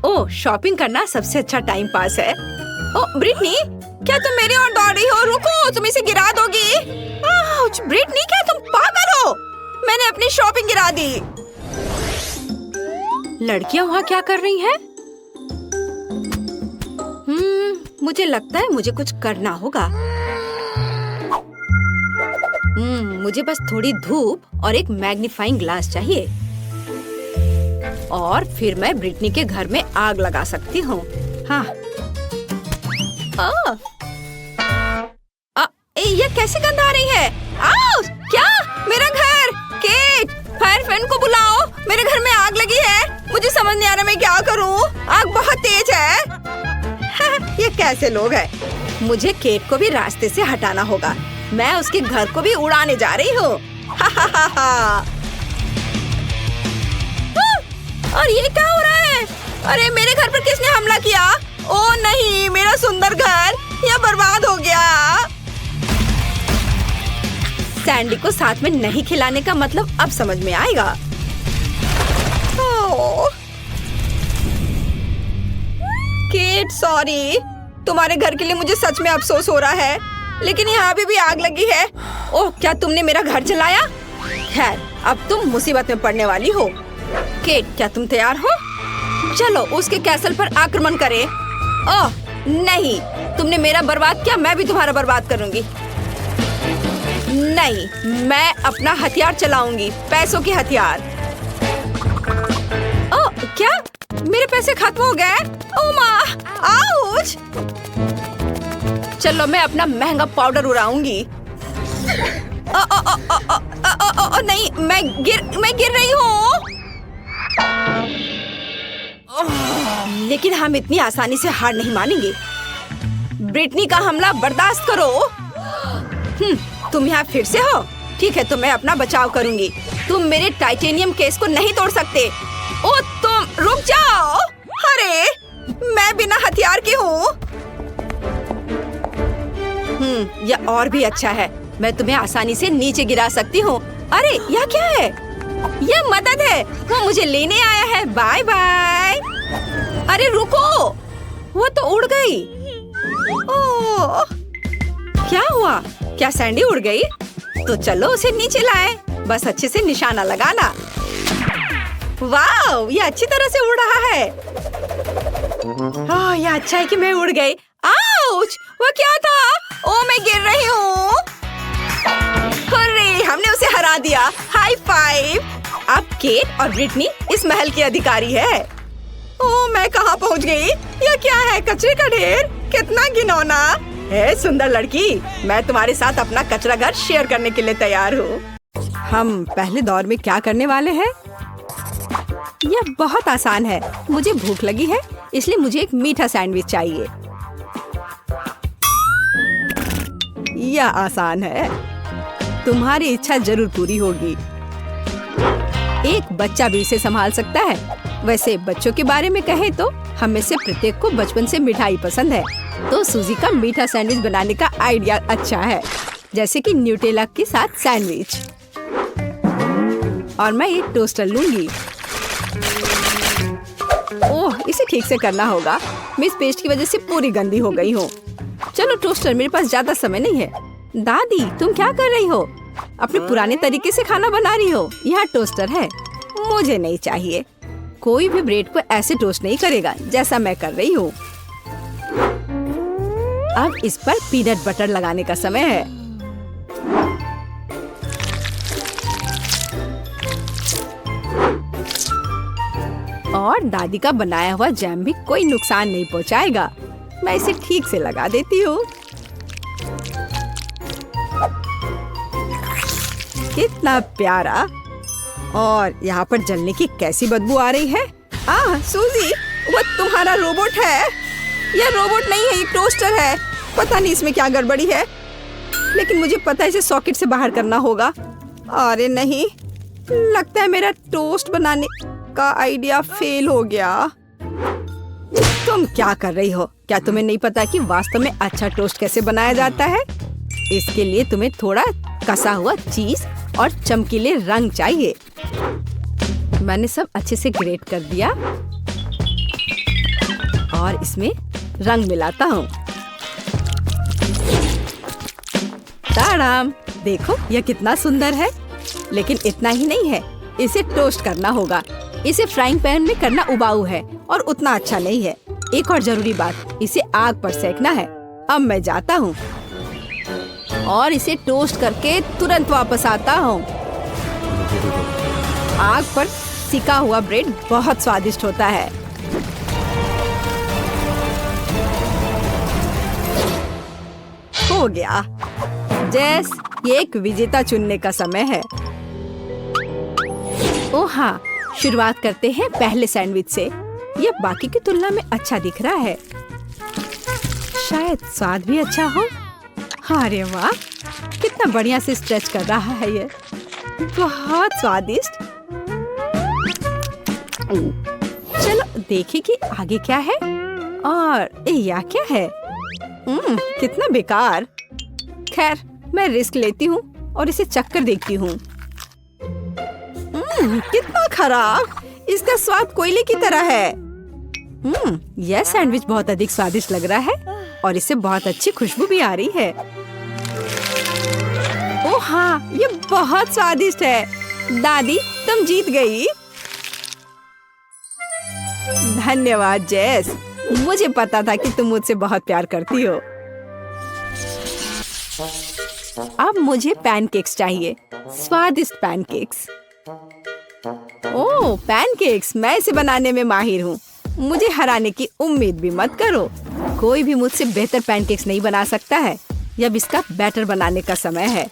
ओह, शॉपिंग करना सबसे अच्छा टाइम पास है। ओह ब्रिटनी, क्या तुम मेरी ओर दौड़ रही हो? रुको, तुम इसे गिरा दोगी। ब्रिटनी, क्या तुम पागल हो? मैंने अपनी शॉपिंग गिरा दी। लड़कियां वहाँ क्या कर रही हैं? मुझे लगता है मुझे कुछ करना होगा। मुझे बस थोड़ी धूप और एक मैग्नीफाइंग ग्लास चाहिए। और फिर मैं ब्रिटनी के घर में आग लगा सकती हूँ। हाँ। ये कैसे गंध आ रही है? क्या? मेरा घर! केट, फायर फैन को बुलाओ। मेरे घर में आग लगी है। मुझे समझ नहीं आ रहा मैं क्या करूँ। आग बहुत तेज है। ये कैसे लोग हैं? मुझे केट को भी रास्ते से हटाना होगा। मैं उसके घर को भी उड़ाने जा रही हूँ। और ये क्या हो रहा है? अरे मेरे घर पर किसने हमला किया? ओह नहीं, मेरा सुंदर घर यह बर्बाद हो गया। सैंडी को साथ में नहीं खिलाने का मतलब अब समझ में आएगा। Kate, sorry. तुम्हारे घर के लिए मुझे सच में अफसोस हो रहा है, लेकिन यहाँ भी आग लगी है। ओह, क्या तुमने मेरा घर जलाया? खैर, अब तुम मुसीबत में पड़ने वाली हो। केट, क्या तुम तैयार हो? चलो उसके कैसल पर आक्रमण करें। ओह नहीं, तुमने मेरा बर्बाद किया, मैं भी तुम्हारा बर्बाद करूंगी। नहीं, मैं अपना हथियार चलाऊंगी, पैसों के हथियार। ओह, क्या? मेरे पैसे खत्म हो गए? ओह माँ, आउच! चलो मैं अपना महंगा पाउडर उड़ाऊंगी। नहीं, मैं गिर रही हूँ। लेकिन हम इतनी आसानी से हार नहीं मानेंगे। ब्रिटनी का हमला बर्दाश्त करो। तुम यहाँ फिर से हो? ठीक है, तो मैं अपना बचाव करूंगी। तुम मेरे टाइटेनियम केस को नहीं तोड़ सकते। ओ तुम रुक जाओ। अरे मैं बिना हथियार की हूँ। यह और भी अच्छा है। मैं तुम्हें आसानी से नीचे गिरा सकती हूँ। अरे यह क्या है? यह मदद है। वो मुझे लेने आया है। Bye bye. अरे रुको, वो तो उड़ गई। ओह, क्या हुआ? क्या सैंडी उड़ गई? तो चलो उसे नीचे लाए। बस अच्छे से निशाना लगाना। वाह, ये अच्छी तरह से उड़ रहा है। यह अच्छा है कि मैं उड़ गई। आउच! वो क्या था? ओ, मैं गिर रही हूँ। अरे हमने उसे हरा दिया। High five. अब केट और ब्रिटनी इस महल की अधिकारी है। ओह, मैं कहाँ पहुँच गई? यह क्या है? कचरे का ढेर। कितना घिनौना है। सुंदर लड़की, मैं तुम्हारे साथ अपना कचरा घर शेयर करने के लिए तैयार हूँ। हम पहले दौर में क्या करने वाले हैं? यह बहुत आसान है। मुझे भूख लगी है, इसलिए मुझे एक मीठा सैंडविच चाहिए। यह आसान है। तुम्हारी इच्छा जरूर पूरी होगी। एक बच्चा भी इसे संभाल सकता है। वैसे बच्चों के बारे में कहें तो हम में से प्रत्येक को बचपन से मिठाई पसंद है, तो सूजी का मीठा सैंडविच बनाने का आइडिया अच्छा है, जैसे कि न्यूटेला के साथ सैंडविच। और मैं एक टोस्टर लूंगी। ओह, इसे ठीक से करना होगा। मैं इस पेस्ट की वजह से पूरी गंदी हो गई हूँ। चलो टोस्टर, मेरे पास ज्यादा समय नहीं है। दादी, तुम क्या कर रही हो? अपने पुराने तरीके से खाना बना रही हो। यहाँ टोस्टर है। मुझे नहीं चाहिए। कोई भी ब्रेड को ऐसे टोस्ट नहीं करेगा जैसा मैं कर रही हूँ। अब इस पर पीनट बटर लगाने का समय है। और दादी का बनाया हुआ जैम भी कोई नुकसान नहीं पहुँचाएगा। मैं इसे ठीक से लगा देती हूँ। कितना प्यारा। और यहाँ पर जलने की कैसी बदबू आ रही है। सूजी, वो तुम्हारा रोबोट है। यह रोबोट नहीं है, ये टोस्टर है। पता नहीं इसमें क्या गड़बड़ी है, लेकिन मुझे पता है इसे सॉकेट से बाहर करना होगा। अरे नहीं, लगता है मेरा टोस्ट बनाने का आइडिया फेल हो गया। तुम क्या कर रही हो? क्या तुम्हें नहीं पता कि वास्तव में अच्छा टोस्ट कैसे बनाया जाता है? इसके लिए तुम्हें थोड़ा कसा हुआ चीज और चमकीले रंग चाहिए। मैंने सब अच्छे से ग्रेट कर दिया और इसमें रंग मिलाता हूँ। ताड़ाम, देखो यह कितना सुंदर है। लेकिन इतना ही नहीं है, इसे टोस्ट करना होगा। इसे फ्राइंग पैन में करना उबाऊ है और उतना अच्छा नहीं है। एक और जरूरी बात, इसे आग पर सेकना है। अब मैं जाता हूँ और इसे टोस्ट करके तुरंत वापस आता हूँ। आग पर सिका हुआ ब्रेड बहुत स्वादिष्ट होता है। हो गया। जेस, ये एक विजेता चुनने का समय है। ओह हाँ, शुरुआत करते हैं पहले सैंडविच से। यह बाकी की तुलना में अच्छा दिख रहा है। शायद स्वाद भी अच्छा हो। अरे वाह, कितना बढ़िया से स्ट्रेच कर रहा है ये। बहुत स्वादिष्ट। चलो देखें कि आगे क्या है। और यह क्या है? कितना बेकार। खैर, मैं रिस्क लेती हूँ और इसे चक्कर देखती हूँ। कितना खराब। इसका स्वाद कोयले की तरह है। यह सैंडविच बहुत अधिक स्वादिष्ट लग रहा है और इससे बहुत अच्छी खुशबू भी आ रही है। ओह हाँ, ये बहुत स्वादिष्ट है। दादी, तुम जीत गई। धन्यवाद जेस। मुझे पता था कि तुम मुझसे बहुत प्यार करती हो। अब मुझे पैनकेक्स चाहिए। स्वादिष्ट पैनकेक्स। ओह, पैनकेक्स, मैं इसे बनाने में माहिर हूँ। मुझे हराने की उम्मीद भी मत करो। कोई भी मुझसे बेहतर पैनकेक्स नहीं बना सकता है। अब इसका बैटर बनाने का समय है।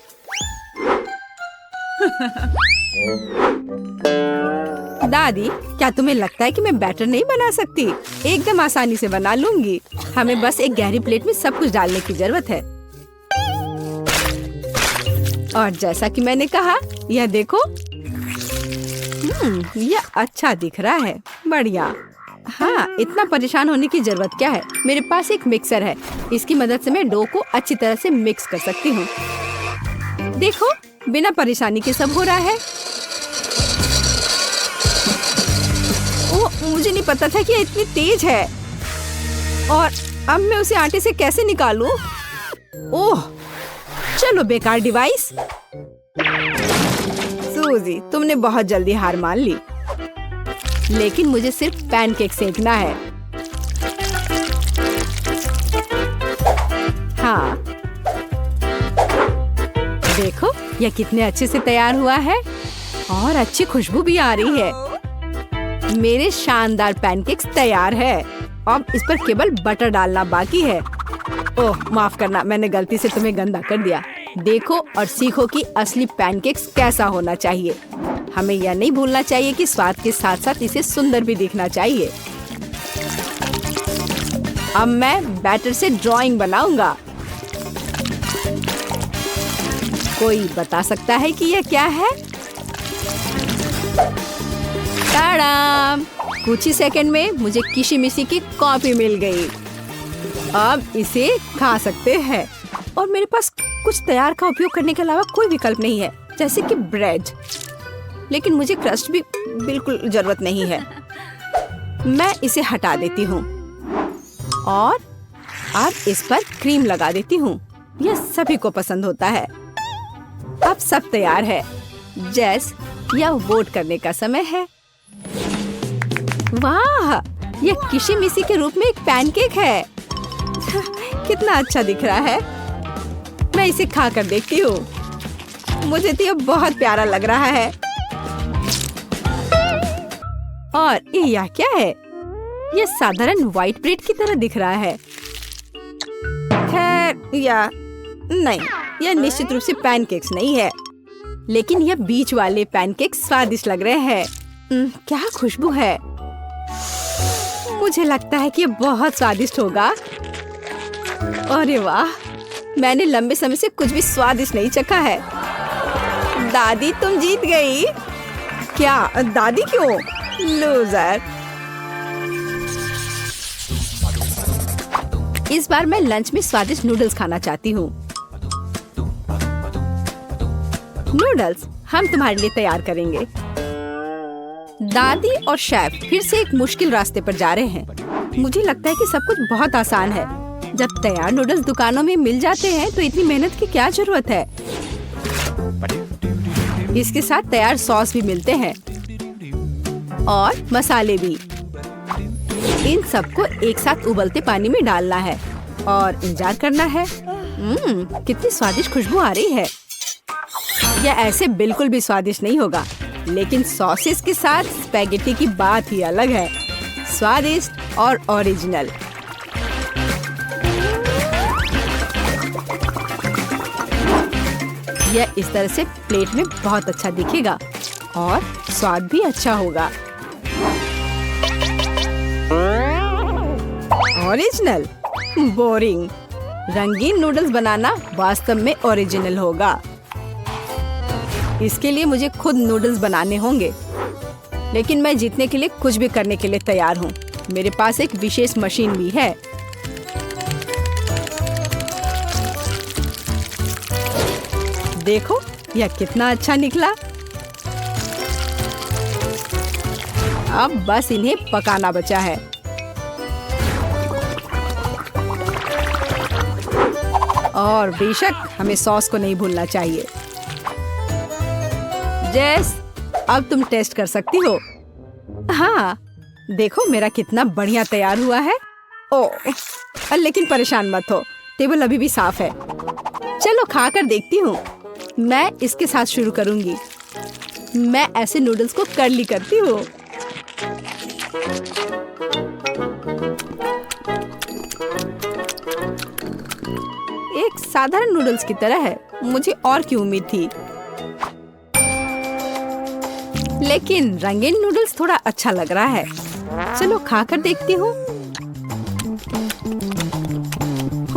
दादी, क्या तुम्हें लगता है कि मैं बैटर नहीं बना सकती? एकदम आसानी से बना लूंगी। हमें बस एक गहरी प्लेट में सब कुछ डालने की जरूरत है। और जैसा कि मैंने कहा, यह देखो। यह अच्छा दिख रहा है। बढ़िया। हाँ, इतना परेशान होने की जरूरत क्या है? मेरे पास एक मिक्सर है। इसकी मदद से मैं डो को अच्छी तरह से मिक्स कर सकती हूँ। देखो, बिना परेशानी के सब हो रहा है। ओह, मुझे नहीं पता था कि ये इतनी तेज है। और अब मैं उसे आटे से कैसे निकालूं? ओह, चलो बेकार डिवाइस। सूजी, तुमने बहुत जल्दी हार मान ली। लेकिन मुझे सिर्फ पैनकेक सेकना है। हाँ, देखो यह कितने अच्छे से तैयार हुआ है और अच्छी खुशबू भी आ रही है। मेरे शानदार पैनकेक्स तैयार है। अब इस पर केवल बटर डालना बाकी है। ओह, माफ करना, मैंने गलती से तुम्हें गंदा कर दिया। देखो और सीखो कि असली पैनकेक्स कैसा होना चाहिए। हमें यह नहीं भूलना चाहिए कि स्वाद के साथ साथ इसे सुंदर भी दिखना चाहिए। अब मैं बैटर से ड्राइंग बनाऊंगा। कोई बता सकता है कि यह क्या है? टाडाम! कुछ ही सेकंड में मुझे किशिमिशी की कॉफी मिल गई। अब इसे खा सकते हैं। और मेरे पास कुछ तैयार का उपयोग करने के अलावा कोई विकल्प नहीं है, जैसे कि ब्रेड। लेकिन मुझे क्रस्ट भी बिल्कुल जरूरत नहीं है। मैं इसे हटा देती हूँ और अब इस पर क्रीम लगा देती हूँ। यह सभी को पसंद होता है। अब सब तैयार है। जेस, यह वोट करने का समय है। वाह, यह किशमिशी के रूप में एक पैनकेक है। कितना अच्छा दिख रहा है। मैं इसे खा कर देखती हूँ। मुझे तो यह बहुत प्यारा लग रहा है। और यह क्या है? यह साधारण व्हाइट ब्रेड की तरह दिख रहा है। खैर, या नहीं, यह निश्चित रूप से पैनकेक्स नहीं है, लेकिन यह बीच वाले पैनकेक्स स्वादिष्ट लग रहे हैं। क्या खुशबू है। मुझे लगता है कि यह बहुत स्वादिष्ट होगा। अरे वाह, मैंने लंबे समय से कुछ भी स्वादिष्ट नहीं चखा है। दादी, तुम जीत गई। क्या? दादी क्यों? लूजर। इस बार मैं लंच में स्वादिष्ट नूडल्स खाना चाहती हूँ। नूडल्स हम तुम्हारे लिए तैयार करेंगे। दादी और शेफ फिर से एक मुश्किल रास्ते पर जा रहे हैं। मुझे लगता है कि सब कुछ बहुत आसान है। जब तैयार नूडल्स दुकानों में मिल जाते हैं तो इतनी मेहनत की क्या जरूरत है। इसके साथ तैयार सॉस भी मिलते हैं और मसाले भी। इन सबको एक साथ उबलते पानी में डालना है और इंतजार करना है। कितनी स्वादिष्ट खुशबू आ रही है। यह ऐसे बिल्कुल भी स्वादिष्ट नहीं होगा, लेकिन सॉसेस के साथ स्पैगेटी की बात ही अलग है। स्वादिष्ट और ओरिजिनल। यह इस तरह से प्लेट में बहुत अच्छा दिखेगा और स्वाद भी अच्छा होगा। ओरिजिनल? बोरिंग। रंगीन नूडल्स बनाना वास्तव में ओरिजिनल होगा। इसके लिए मुझे खुद नूडल्स बनाने होंगे, लेकिन मैं जीतने के लिए कुछ भी करने के लिए तैयार हूँ। मेरे पास एक विशेष मशीन भी है। देखो, यह कितना अच्छा निकला। अब बस इन्हें पकाना बचा है। और बेशक हमें सॉस को नहीं भूलना चाहिए। जेस, अब तुम टेस्ट कर सकती हो। हाँ, देखो मेरा कितना बढ़िया तैयार हुआ है। ओह, लेकिन परेशान मत हो, टेबल अभी भी साफ है। चलो खा कर देखती हूँ। मैं इसके साथ शुरू करूंगी। मैं ऐसे नूडल्स को कर्ली करती हूँ। एक साधारण नूडल्स की तरह है। मुझे और की उम्मीद थी, लेकिन रंगीन नूडल्स थोड़ा अच्छा लग रहा है। चलो खाकर देखती हूँ।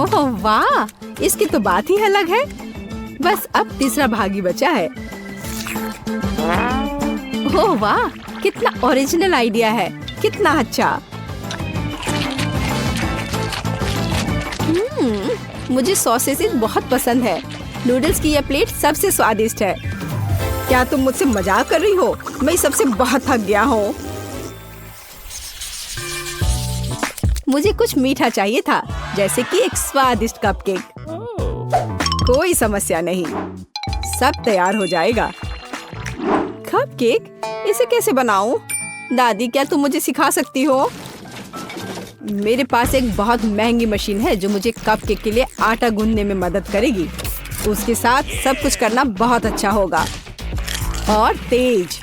ओह वाह, इसकी तो बात ही अलग है। बस अब तीसरा भाग ही बचा है। ओह वाह, कितना ओरिजिनल आइडिया है। कितना अच्छा। मुझे सॉसेस बहुत पसंद है। नूडल्स की यह प्लेट सबसे स्वादिष्ट है। क्या तुम मुझसे मजाक कर रही हो? मैं सबसे बहुत थक गया हूँ। मुझे कुछ मीठा चाहिए था, जैसे कि एक स्वादिष्ट कपकेक। कोई समस्या नहीं, सब तैयार हो जाएगा। कपकेक? इसे कैसे बनाऊं? दादी, क्या तुम मुझे सिखा सकती हो? मेरे पास एक बहुत महंगी मशीन है जो मुझे कपकेक के लिए आटा गूंदने में मदद करेगी। उसके साथ सब कुछ करना बहुत अच्छा होगा और तेज।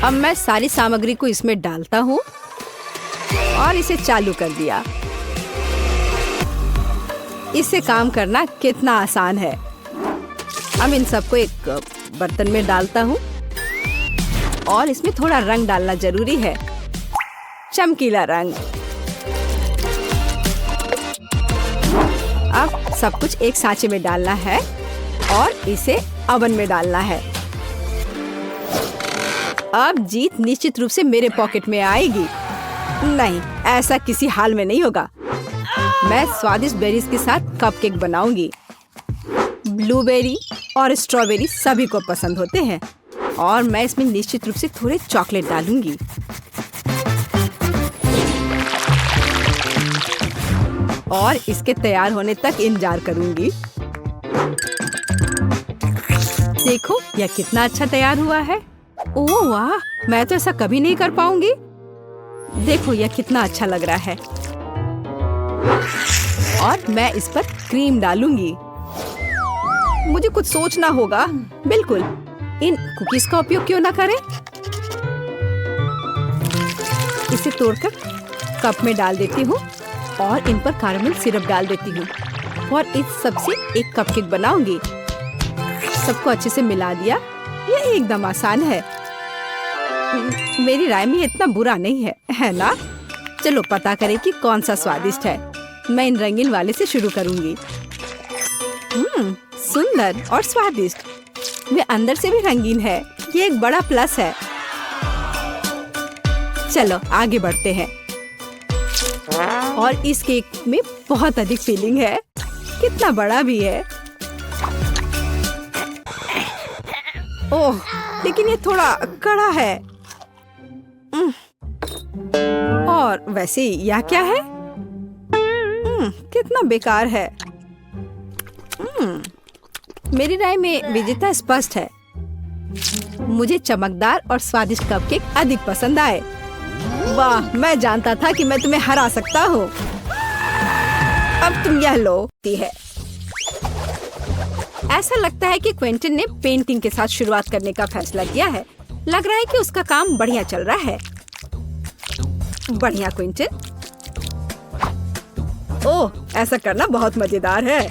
अब मैं सारी सामग्री को इसमें डालता हूँ और इसे चालू कर दिया। इससे काम करना कितना आसान है। अब इन सबको एक बर्तन में डालता हूँ और इसमें थोड़ा रंग डालना जरूरी है, चमकीला रंग। अब सब कुछ एक सांचे में डालना है और इसे ओवन में डालना है। अब जीत निश्चित रूप से मेरे पॉकेट में आएगी। नहीं, ऐसा किसी हाल में नहीं होगा। मैं स्वादिष्ट बेरीज के साथ कपकेक बनाऊंगी। ब्लूबेरी और स्ट्रॉबेरी सभी को पसंद होते हैं और मैं इसमें निश्चित रूप से थोड़े चॉकलेट डालूंगी। और इसके तैयार होने तक इंतजार करूंगी। देखो यह कितना अच्छा तैयार हुआ है। ओह वाह, मैं तो ऐसा कभी नहीं कर पाऊंगी। देखो यह कितना अच्छा लग रहा है। और मैं इस पर क्रीम डालूंगी। मुझे कुछ सोचना होगा। बिल्कुल, इन कुकीज का उपयोग क्यों ना करें। इसे तोड़कर कप में डाल देती हूँ और इन पर कैरेमल सिरप डाल देती हूँ और इस सबसे एक कपकेक बनाऊंगी। सबको अच्छे से मिला दिया। यह एकदम आसान है। मेरी राय में इतना बुरा नहीं है ना? चलो पता करें कि कौन सा स्वादिष्ट है। मैं इन रंगीन वाले से शुरू करूंगी। सुंदर और स्वादिष्ट। वे अंदर से भी रंगीन है। ये एक बड़ा प्लस है। चलो आगे बढ़ते हैं। और इस केक में बहुत अधिक फिलिंग है। कितना बड़ा भी है। ओह, लेकिन ये थोड़ा कड़ा है। और वैसे यह क्या है? कितना बेकार है। मेरी राय में विजेता स्पष्ट है। मुझे चमकदार और स्वादिष्ट कपकेक अधिक पसंद आए। वाह, मैं जानता था कि मैं तुम्हें हरा सकता हूँ। अब तुम यह लो। है ऐसा लगता है कि क्विंटन ने पेंटिंग के साथ शुरुआत करने का फैसला किया है। लग रहा है कि उसका काम बढ़िया चल रहा है। बढ़िया क्विंटन। ओह, ऐसा करना बहुत मजेदार है।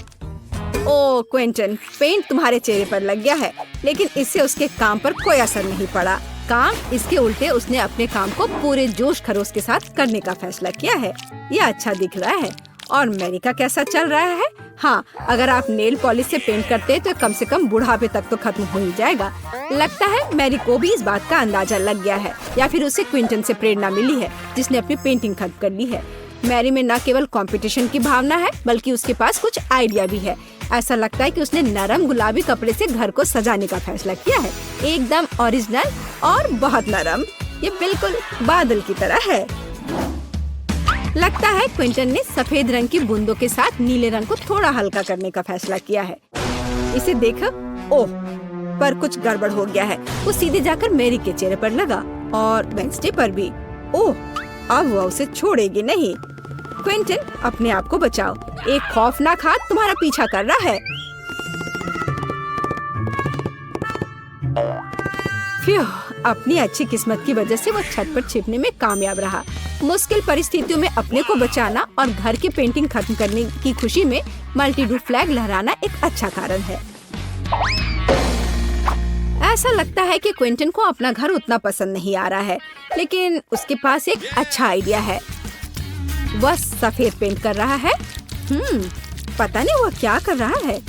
ओह क्विंटन, पेंट तुम्हारे चेहरे पर लग गया है, लेकिन इससे उसके काम पर कोई असर नहीं पड़ा। काम इसके उल्टे उसने अपने काम को पूरे जोश खरोश के साथ करने का फैसला किया है। यह अच्छा दिख रहा है। और मैरी का कैसा चल रहा है? हाँ, अगर आप नेल पॉलिश से पेंट करते तो कम से कम बुढ़ापे तक तो खत्म हो ही जाएगा। लगता है मैरी को भी इस बात का अंदाजा लग गया है, या फिर उसे क्विंटन से प्रेरणा मिली है जिसने अपनी पेंटिंग खत्म कर ली है। मैरी में न केवल कंपटीशन की भावना है, बल्कि उसके पास कुछ आइडिया भी है। ऐसा लगता है कि उसने नरम गुलाबी कपड़े से घर को सजाने का फैसला किया है। एकदम ओरिजिनल और बहुत नरम। ये बिल्कुल बादल की तरह है। लगता है क्विंटन ने सफेद रंग की बूंदों के साथ नीले रंग को थोड़ा हल्का करने का फैसला किया है। इसे देखो। ओह, पर कुछ गड़बड़ हो गया है। वो सीधे जाकर मैरी के चेहरे पर लगा और वेंसडे पर भी। ओह, अब वो उसे छोड़ेगी नहीं। क्विंटन, अपने आप को बचाओ। एक खौफनाक हाथ तुम्हारा पीछा कर रहा है। अपनी अच्छी किस्मत की वजह से वो छत पर छिपने में कामयाब रहा। मुश्किल परिस्थितियों में अपने को बचाना और घर की पेंटिंग खत्म करने की खुशी में मल्टी रूफ फ्लैग लहराना एक अच्छा कारण है। ऐसा लगता है कि क्विंटन को अपना घर उतना पसंद नहीं आ रहा है, लेकिन उसके पास एक अच्छा आइडिया है। वह सफेद पेंट कर रहा है। पता नहीं वह क्या कर रहा है।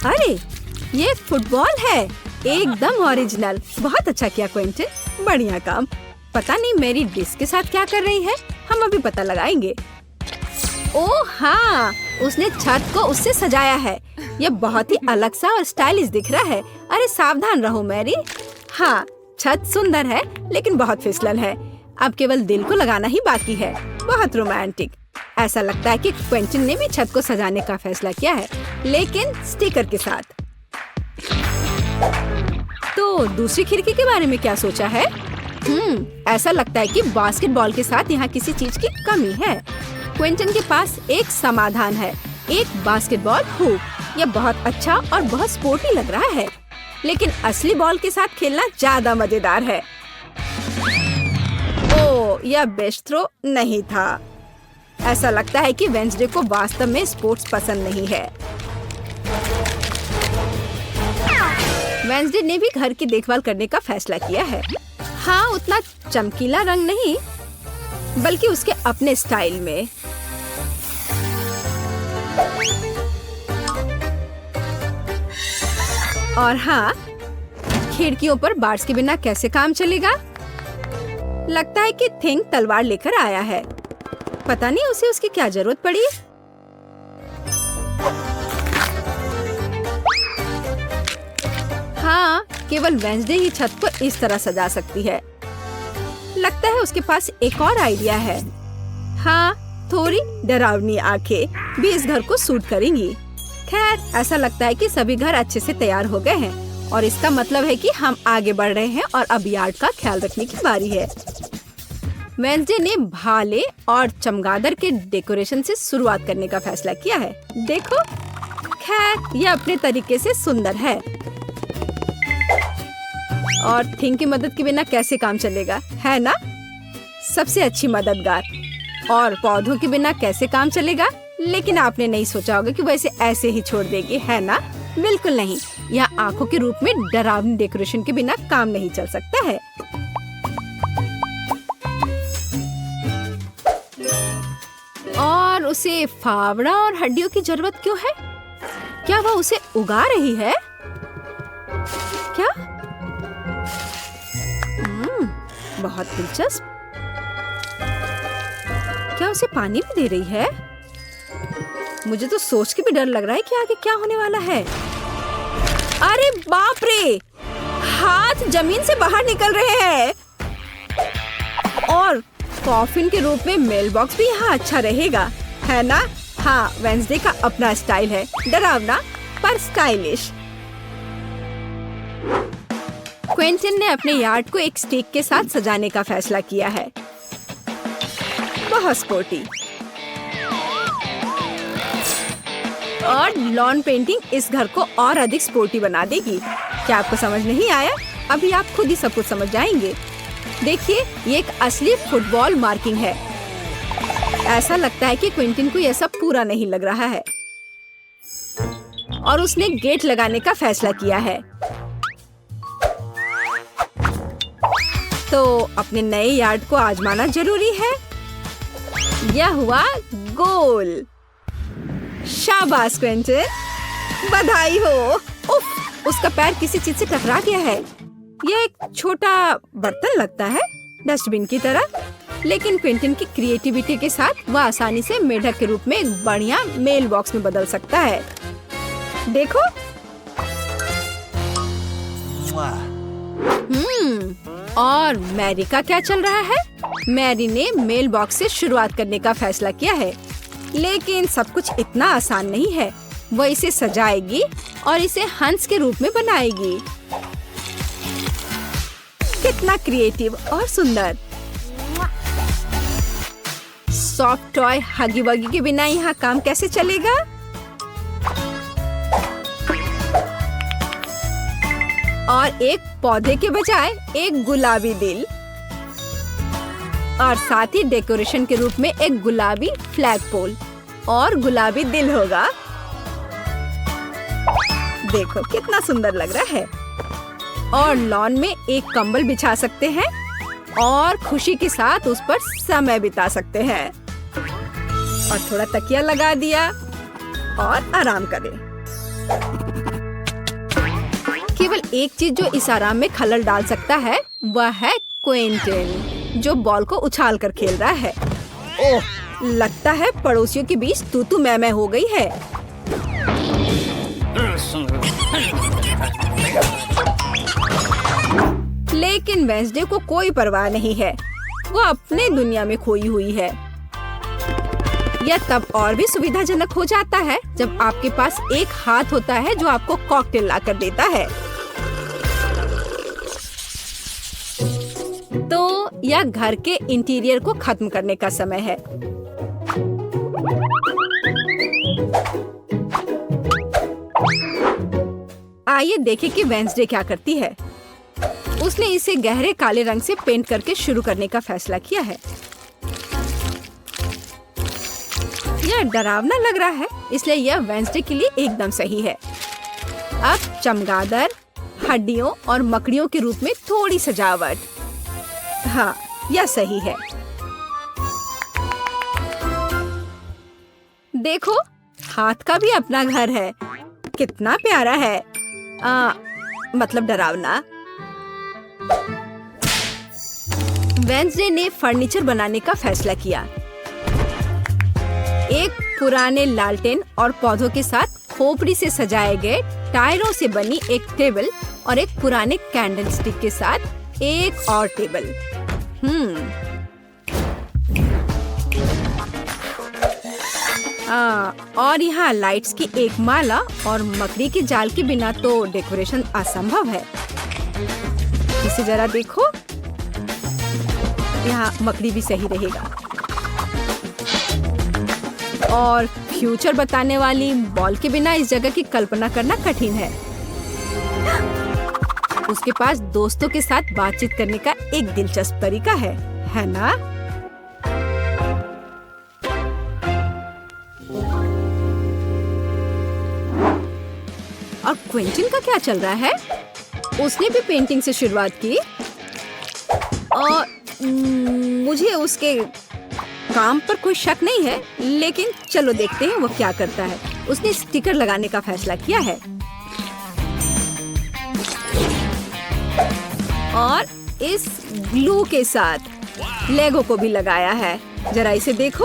अरे, ये फुटबॉल है। एकदम ओरिजिनल। बहुत अच्छा किया क्विंटन, बढ़िया काम। पता नहीं मेरी डिश के साथ क्या कर रही है। हम अभी पता लगाएंगे। ओह हाँ, उसने छत को उससे सजाया है। यह बहुत ही अलग सा और स्टाइलिश दिख रहा है। अरे सावधान रहो मैरी। हाँ, छत सुंदर है, लेकिन बहुत फिसलन है। अब केवल दिल को लगाना ही बाकी है। बहुत रोमांटिक। ऐसा लगता है कि क्विंटन ने भी छत को सजाने का फैसला किया है, लेकिन स्टिकर के साथ। तो दूसरी खिड़की के बारे में क्या सोचा है? ऐसा लगता है कि बास्केटबॉल के साथ यहाँ किसी चीज की कमी है। क्विंटन के पास एक समाधान है। एक बास्केटबॉल हुप। यह बहुत अच्छा और बहुत स्पोर्टी लग रहा है, लेकिन असली बॉल के साथ खेलना ज्यादा मजेदार है। ओह, यह बेस्ट थ्रो नहीं था। ऐसा लगता है कि वेंसडे को वास्तव में स्पोर्ट्स पसंद नहीं है। वेंसडे ने भी घर की देखभाल करने का फैसला किया है। हाँ, उतना चमकीला रंग नहीं, बल्कि उसके अपने स्टाइल में। और हाँ, खिड़कियों पर बार्स के बिना कैसे काम चलेगा? लगता है कि थिंग तलवार लेकर आया है। पता नहीं उसे उसकी क्या जरूरत पड़ी। हाँ, केवल वेंसडे ही छत को इस तरह सजा सकती है। लगता है उसके पास एक और आइडिया है। हाँ, थोड़ी डरावनी आंखें भी इस घर को सूट करेंगी। खैर, ऐसा लगता है कि सभी घर अच्छे से तैयार हो गए हैं और इसका मतलब है कि हम आगे बढ़ रहे हैं और अब यार्ड का ख्याल रखने की बारी है। वेंसडे ने भाले और चमगादड़ के डेकोरेशन से शुरुआत करने का फैसला किया है। देखो, खैर यह अपने तरीके से सुंदर है और थिंग की मदद के बिना कैसे काम चलेगा, है ना? सबसे अच्छी मददगार। और पौधों के बिना कैसे काम चलेगा? लेकिन आपने नहीं सोचा होगा कि वैसे ऐसे ही छोड़ देगी, है ना? बिल्कुल नहीं। यह आंखों के रूप में डरावनी डेकोरेशन के बिना काम नहीं चल सकता है। और उसे फावड़ा और हड्डियों की जरूरत क्यों है? क्या वह उसे उगा रही है? क्या? बहुत दिलचस्प। क्या उसे पानी भी दे रही है? मुझे तो सोच के भी डर लग रहा है कि आगे क्या होने वाला है। अरे बाप रे! हाथ जमीन से बाहर निकल रहे हैं। और कॉफिन के रूप में मेल बॉक्स भी यहाँ अच्छा रहेगा, है ना? हाँ, वेंसडे का अपना स्टाइल है, डरावना पर स्टाइलिश। क्विंटन ने अपने यार्ड को एक स्टिक के साथ सजाने का फैसला किया है। बहुत स्पोर्टी। और लॉन पेंटिंग इस घर को और अधिक स्पोर्टी बना देगी। क्या आपको समझ नहीं आया? अभी आप खुद ही सब कुछ समझ जाएंगे। देखिए, ये एक असली फुटबॉल मार्किंग है। ऐसा लगता है कि क्विंटन को यह सब पूरा नहीं लग रहा है और उसने गेट लगाने का फैसला किया है। तो अपने नए यार्ड को आजमाना जरूरी है। यह हुआ गोल। शाबाश क्विंटन, बधाई हो। उफ, उसका पैर किसी चीज से टकरा गया है। यह एक छोटा बर्तन लगता है, डस्टबिन की तरह, लेकिन क्विंटन की क्रिएटिविटी के साथ वह आसानी से मेढक के रूप में एक बढ़िया मेल बॉक्स में बदल सकता है। देखो। और मैरी का क्या चल रहा है? मैरी ने मेल बॉक्स से शुरुआत करने का फैसला किया है, लेकिन सब कुछ इतना आसान नहीं है। वह इसे सजाएगी और इसे हंस के रूप में बनाएगी। कितना क्रिएटिव और सुंदर। सॉफ्ट टॉय हगी वगी के बिना यहाँ काम कैसे चलेगा? और एक पौधे के बजाय एक गुलाबी दिल, और साथ ही डेकोरेशन के रूप में एक गुलाबी फ्लैग पोल और गुलाबी दिल होगा। देखो कितना सुंदर लग रहा है। और लॉन में एक कंबल बिछा सकते हैं और खुशी के साथ उस पर समय बिता सकते हैं। और थोड़ा तकिया लगा दिया और आराम करें। केवल एक चीज जो इस आराम में खलल डाल सकता है वह है क्विंटन, जो बॉल को उछाल कर खेल रहा है। ओह, लगता है पड़ोसियों के बीच तू मैं हो गई है। लेकिन वेंसडे को कोई परवाह नहीं है। वो अपने दुनिया में खोई हुई है। यह तब और भी सुविधाजनक हो जाता है जब आपके पास एक हाथ होता है जो आपको कॉकटेल ला कर देता है। तो यह घर के इंटीरियर को खत्म करने का समय है। आइए देखें कि वेंसडे क्या करती है। उसने इसे गहरे काले रंग से पेंट करके शुरू करने का फैसला किया है। यह डरावना लग रहा है, इसलिए यह वेंसडे के लिए एकदम सही है। अब चमगादड़, हड्डियों और मकड़ियों के रूप में थोड़ी सजावट। हाँ, यह सही है। देखो, हाथ का भी अपना घर है। कितना प्यारा है। मतलब डरावना। वेंसडे ने फर्नीचर बनाने का फैसला किया। एक पुराने लालटेन और पौधों के साथ खोपड़ी से सजाए गए टायरों से बनी एक टेबल और एक पुराने कैंडल स्टिक के साथ एक और टेबल। और यहाँ लाइट्स की एक माला और मकड़ी के जाल के बिना तो डेकोरेशन असंभव है। इसे जरा देखो, यहाँ मकड़ी भी सही रहेगा। और फ्यूचर बताने वाली बॉल के बिना इस जगह की कल्पना करना कठिन है। उसके पास दोस्तों के साथ बातचीत करने का एक दिलचस्प तरीका है ना? और क्विंटन का क्या चल रहा है? उसने भी पेंटिंग से शुरुआत की और मुझे उसके काम पर कोई शक नहीं है, लेकिन चलो देखते हैं वो क्या करता है। उसने स्टिकर लगाने का फैसला किया है और इस ग्लू के साथ लेगो को भी लगाया है। जरा इसे देखो,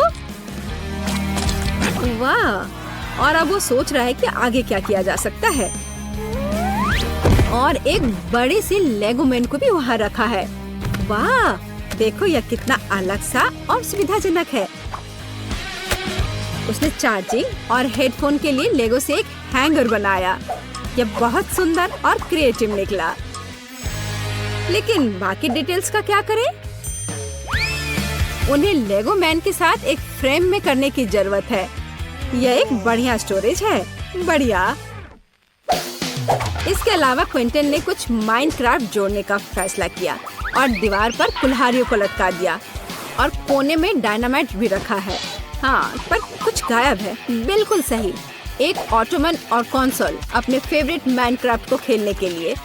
वाह! और अब वो सोच रहा है कि आगे क्या किया जा सकता है। और एक बड़े से लेगो मैन को भी वहाँ रखा है। वाह! देखो यह कितना अलग सा और सुविधाजनक है। उसने चार्जिंग और हेडफोन के लिए लेगो से एक हैंगर बनाया। यह बहुत सुंदर और क्रिएटिव निकला। लेकिन बाकी डिटेल्स का क्या करें? उन्हें लेगो मैन के साथ एक फ्रेम में करने की जरूरत है। यह एक बढ़िया स्टोरेज है। बढ़िया। इसके अलावा क्विंटन ने कुछ माइनक्राफ्ट जोड़ने का फैसला किया और दीवार पर कुल्हाड़ियों को लटका दिया और कोने में डायनामाइट भी रखा है। हाँ, पर कुछ गायब है। बिल्कुल सही, एक ऑटोमन और कंसोल अपने फेवरेट माइनक्राफ्ट को खेलने के लिए।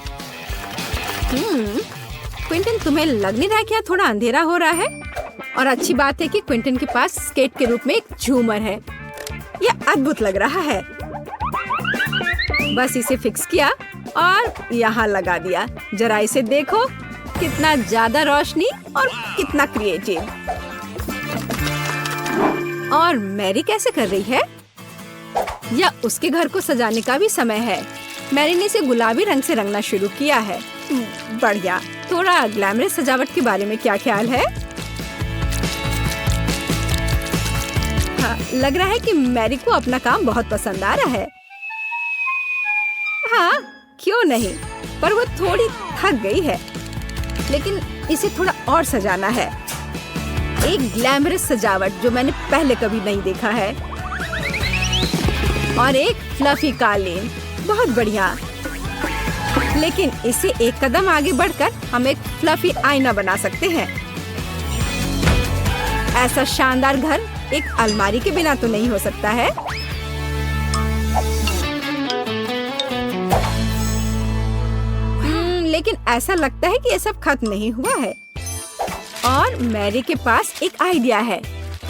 क्विंटन, तुम्हें लग नहीं रहा क्या थोड़ा अंधेरा हो रहा है? और अच्छी बात है कि क्विंटन के पास स्केट के रूप में एक झूमर है। यह अद्भुत लग रहा है। बस इसे फिक्स किया और यहाँ लगा दिया। जरा इसे देखो, कितना ज्यादा रोशनी और कितना क्रिएटिव। और मैरी कैसे कर रही है? या उसके घर को सजाने का भी समय है। मैरी ने इसे गुलाबी रंग से रंगना शुरू किया है। बढ़िया। थोड़ा ग्लैमरस सजावट के बारे में क्या ख्याल है? हाँ, लग रहा है कि मैरी को अपना काम बहुत पसंद आ रहा है। हाँ, क्यों नहीं, पर वो थोड़ी थक गई है। लेकिन इसे थोड़ा और सजाना है। एक ग्लैमरस सजावट जो मैंने पहले कभी नहीं देखा है। और एक फ्लफी कालीन, बहुत बढ़िया। लेकिन इसे एक कदम आगे बढ़कर हम एक फ्लफी आईना बना सकते हैं। ऐसा शानदार घर एक अलमारी के बिना तो नहीं हो सकता है। लेकिन ऐसा लगता है कि ये सब खत्म नहीं हुआ है। और मैरी के पास एक आइडिया है।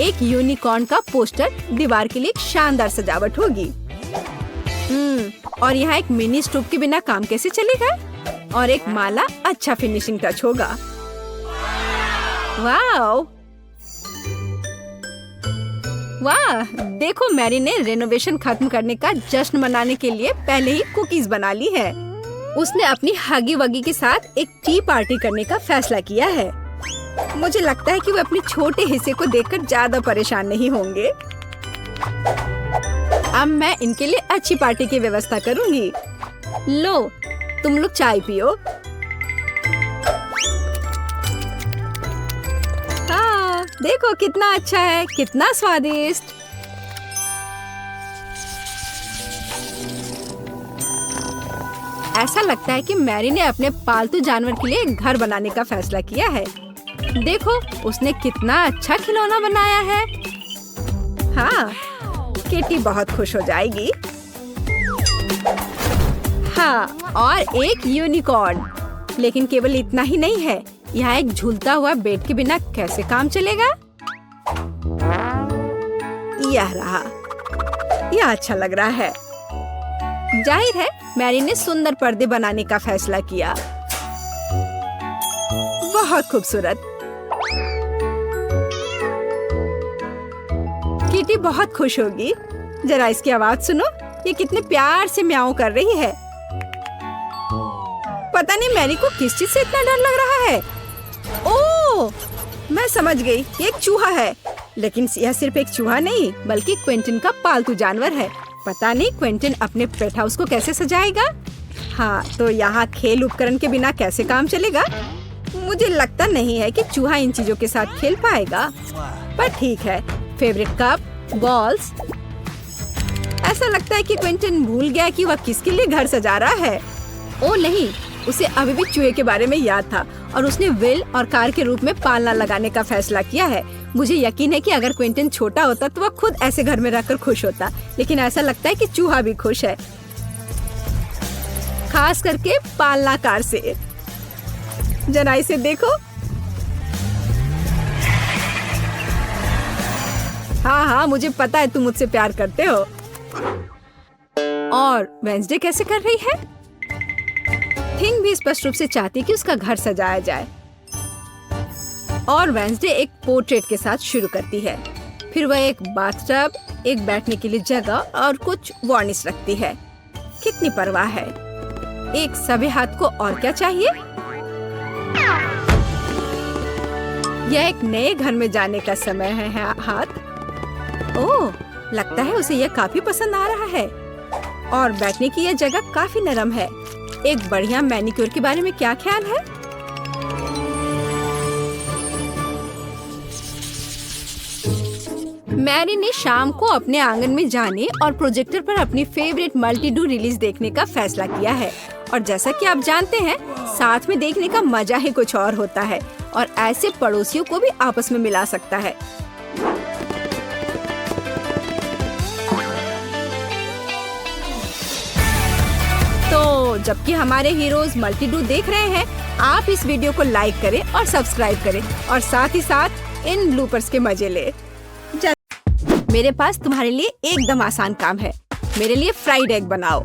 एक यूनिकॉर्न का पोस्टर दीवार के लिए एक शानदार सजावट होगी। और यहाँ एक मिनी स्टोव के बिना काम कैसे चलेगा? और एक माला अच्छा फिनिशिंग टच होगा। वाह! वाह! देखो, मैरी ने रेनोवेशन खत्म करने का जश्न मनाने के लिए पहले ही कुकीज बना ली है। उसने अपनी हगी वगी के साथ एक टी पार्टी करने का फैसला किया है। मुझे लगता है कि वो अपने छोटे हिस्से को देखकर ज्यादा परेशान नहीं होंगे। अब मैं इनके लिए अच्छी पार्टी की व्यवस्था करूंगी। लो, तुम लोग चाय पियो। हाँ, देखो कितना अच्छा है, कितना स्वादिष्ट। ऐसा लगता है कि मैरी ने अपने पालतू जानवर के लिए घर बनाने का फैसला किया है। देखो, उसने कितना अच्छा खिलौना बनाया है। हाँ, किटी बहुत खुश हो जाएगी। हाँ, और एक यूनिकॉर्न। लेकिन केवल इतना ही नहीं है। यहाँ एक झूलता हुआ बेड के बिना कैसे काम चलेगा? यह रहा। यह अच्छा लग रहा है। जाहिर है मैरी ने सुंदर पर्दे बनाने का फैसला किया। बहुत खूबसूरत। किटी बहुत खुश होगी। जरा इसकी आवाज सुनो, ये कितने प्यार से म्याऊं कर रही है। पता नहीं मैरी को किस चीज से इतना डर लग रहा है। ओह, मैं समझ गई, ये एक चूहा है। लेकिन यह सिर्फ एक चूहा नहीं बल्कि क्विंटन का पालतू जानवर है। पता नहीं क्विंटन अपने पेट हाउस को कैसे सजाएगा। हाँ, तो यहाँ खेल उपकरण के बिना कैसे काम चलेगा? मुझे लगता नहीं है कि चूहा इन चीजों के साथ खेल पाएगा, पर ठीक है। Favourite cup, balls. ऐसा लगता है कि क्विंटन भूल गया कि वह किसके लिए घर सजा रहा है। ओ नहीं, उसे अभी भी चूहे के बारे में याद था और उसने विल और कार के रूप में पालना लगाने का फैसला किया है। मुझे यकीन है कि अगर क्विंटन छोटा होता तो वह खुद ऐसे घर में रहकर खुश होता, लेकिन ऐसा लगता है कि चूहा भी खुश है, खास करके पालना कार से। जरा इसे देखो। हाँ हाँ, मुझे पता है तुम मुझसे प्यार करते हो। और वेंसडे कैसे कर रही है? थिंग भी स्पष्ट रूप से चाहती कि उसका घर सजाया जाए और वेंसडे एक पोर्ट्रेट के साथ शुरू करती है। फिर वह एक बाथटब, एक बैठने के लिए जगह और कुछ वार्निश रखती है। कितनी परवाह है। एक सभी हाथ को और क्या चाहिए? यह एक नए घर में जाने का समय है। हाथ। ओह, लगता है उसे यह काफी पसंद आ रहा है और बैठने की यह जगह काफी नरम है। एक बढ़िया मैनिक्योर के बारे में क्या ख्याल है? मैरी ने शाम को अपने आंगन में जाने और प्रोजेक्टर पर अपनी फेवरेट मल्टी-डू रिलीज देखने का फैसला किया है। और जैसा कि आप जानते हैं, साथ में देखने का मजा ही कुछ और होता है और ऐसे पड़ोसियों को भी आपस में मिला सकता है। तो जबकि हमारे हीरोज मल्टी-डू देख रहे हैं, आप इस वीडियो को लाइक करें और सब्सक्राइब करें और साथ ही साथ इन ब्लूपर्स के मजे ले। मेरे पास तुम्हारे लिए एकदम आसान काम है। मेरे लिए फ्राइड एग बनाओ।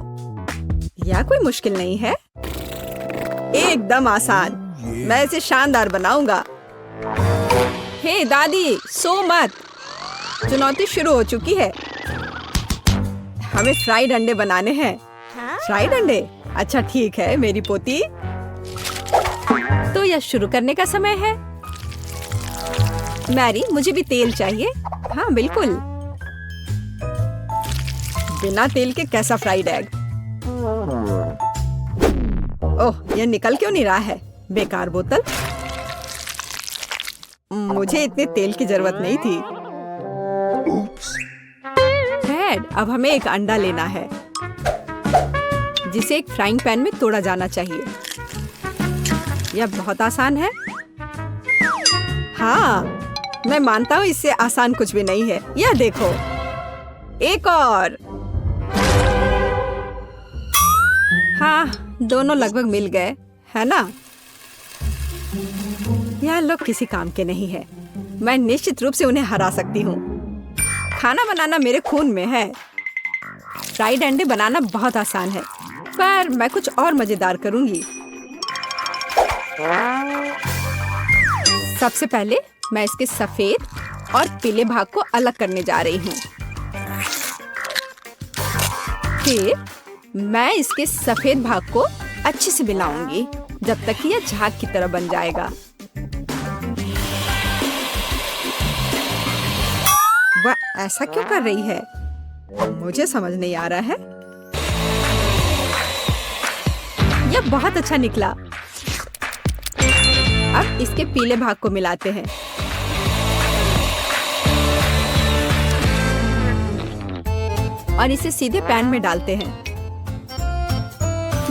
यह कोई मुश्किल नहीं है, एकदम आसान। मैं इसे शानदार बनाऊंगा। हे दादी, सो मत। चुनौती शुरू हो चुकी है। हमें फ्राइड अंडे बनाने हैं। फ्राइड अंडे? अच्छा ठीक है मेरी पोती। तो यह शुरू करने का समय है। मैरी, मुझे भी तेल चाहिए। हाँ बिल्कुल। बिना तेल के कैसा फ्राइड एग? ओह, यह निकल क्यों नहीं रहा है? बेकार बोतल। मुझे इतने तेल की जरूरत नहीं थी। डैड, अब हमें एक अंडा लेना है जिसे एक फ्राइंग पैन में तोड़ा जाना चाहिए। यह बहुत आसान है। हाँ, मैं मानता हूँ इससे आसान कुछ भी नहीं है। यह देखो, एक और। हाँ, दोनों लगभग मिल गए, है ना? यह लोग किसी काम के नहीं है। मैं निश्चित रूप से उन्हें हरा सकती हूँ। खाना बनाना मेरे खून में है। फ्राइड अंडे बनाना बहुत आसान है, पर मैं कुछ और मजेदार करूंगी। सबसे पहले मैं इसके सफेद और पीले भाग को अलग करने जा रही हूँ। फिर मैं इसके सफेद भाग को अच्छे से मिलाऊंगी जब तक कि यह झाग की तरह बन जाएगा। वह ऐसा क्यों कर रही है? मुझे समझ नहीं आ रहा है। यह बहुत अच्छा निकला। अब इसके पीले भाग को मिलाते हैं। और इसे सीधे पैन में डालते हैं।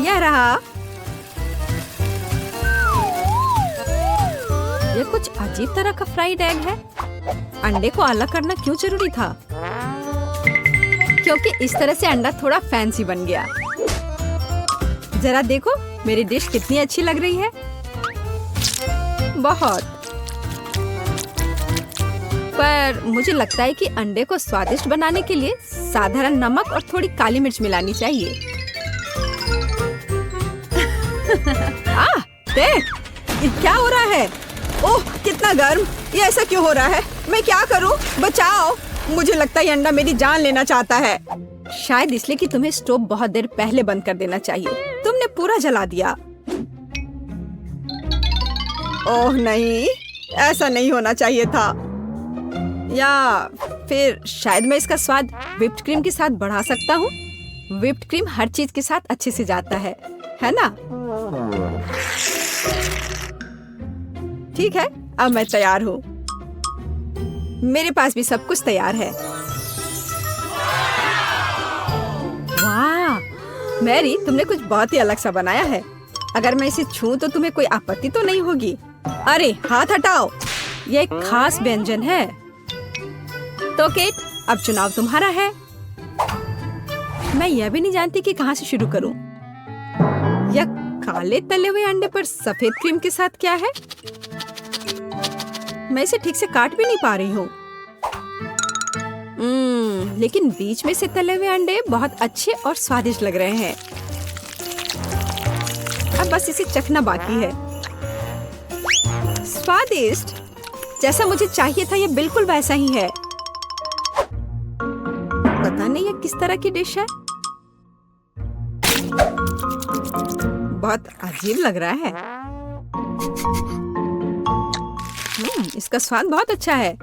यह रहा। यह कुछ अजीब तरह का फ्राइड एग है। अंडे को अलग करना क्यों जरूरी था? क्योंकि इस तरह से अंडा थोड़ा फैंसी बन गया। जरा देखो मेरी डिश कितनी अच्छी लग रही है। बहुत। पर मुझे लगता है कि अंडे को स्वादिष्ट बनाने के लिए साधारण नमक और थोड़ी काली मिर्च मिलानी चाहिए। देख, ये क्या हो रहा है? ओह, कितना गर्म। ये ऐसा क्यों हो रहा है? मैं क्या करूं? बचाओ। मुझे लगता है ये अंडा मेरी जान लेना चाहता है। शायद इसलिए कि तुम्हें स्टोव बहुत देर पहले बंद कर देना चाहिए। तुमने पूरा जला दिया। ओह नहीं, ऐसा नहीं होना चाहिए था। या फिर शायद मैं इसका स्वाद व्हिप्ड क्रीम के साथ बढ़ा सकता हूँ। व्हिप्ड क्रीम हर चीज के साथ अच्छे से जाता है ना? ठीक है, अब मैं तैयार हूँ। मेरे पास भी सब कुछ तैयार है। वाह मैरी, तुमने कुछ बहुत ही अलग सा बनाया है। अगर मैं इसे छूं तो तुम्हें कोई आपत्ति तो नहीं होगी? अरे हाथ हटाओ, यह एक खास व्यंजन है। तो केट, अब चुनाव तुम्हारा है। मैं यह भी नहीं जानती कि कहाँ से शुरू करूं। यह काले तले हुए अंडे पर सफेद क्रीम के साथ क्या है? मैं इसे ठीक से काट भी नहीं पा रही हूँ। लेकिन बीच में से तले हुए अंडे बहुत अच्छे और स्वादिष्ट लग रहे हैं। अब बस इसे चखना बाकी है। स्वादिष्ट, जैसा मुझे चाहिए था, यह बिल्कुल वैसा ही है। पता नहीं यह किस तरह की डिश है। बहुत अजीब लग रहा है। इसका स्वाद बहुत अच्छा है।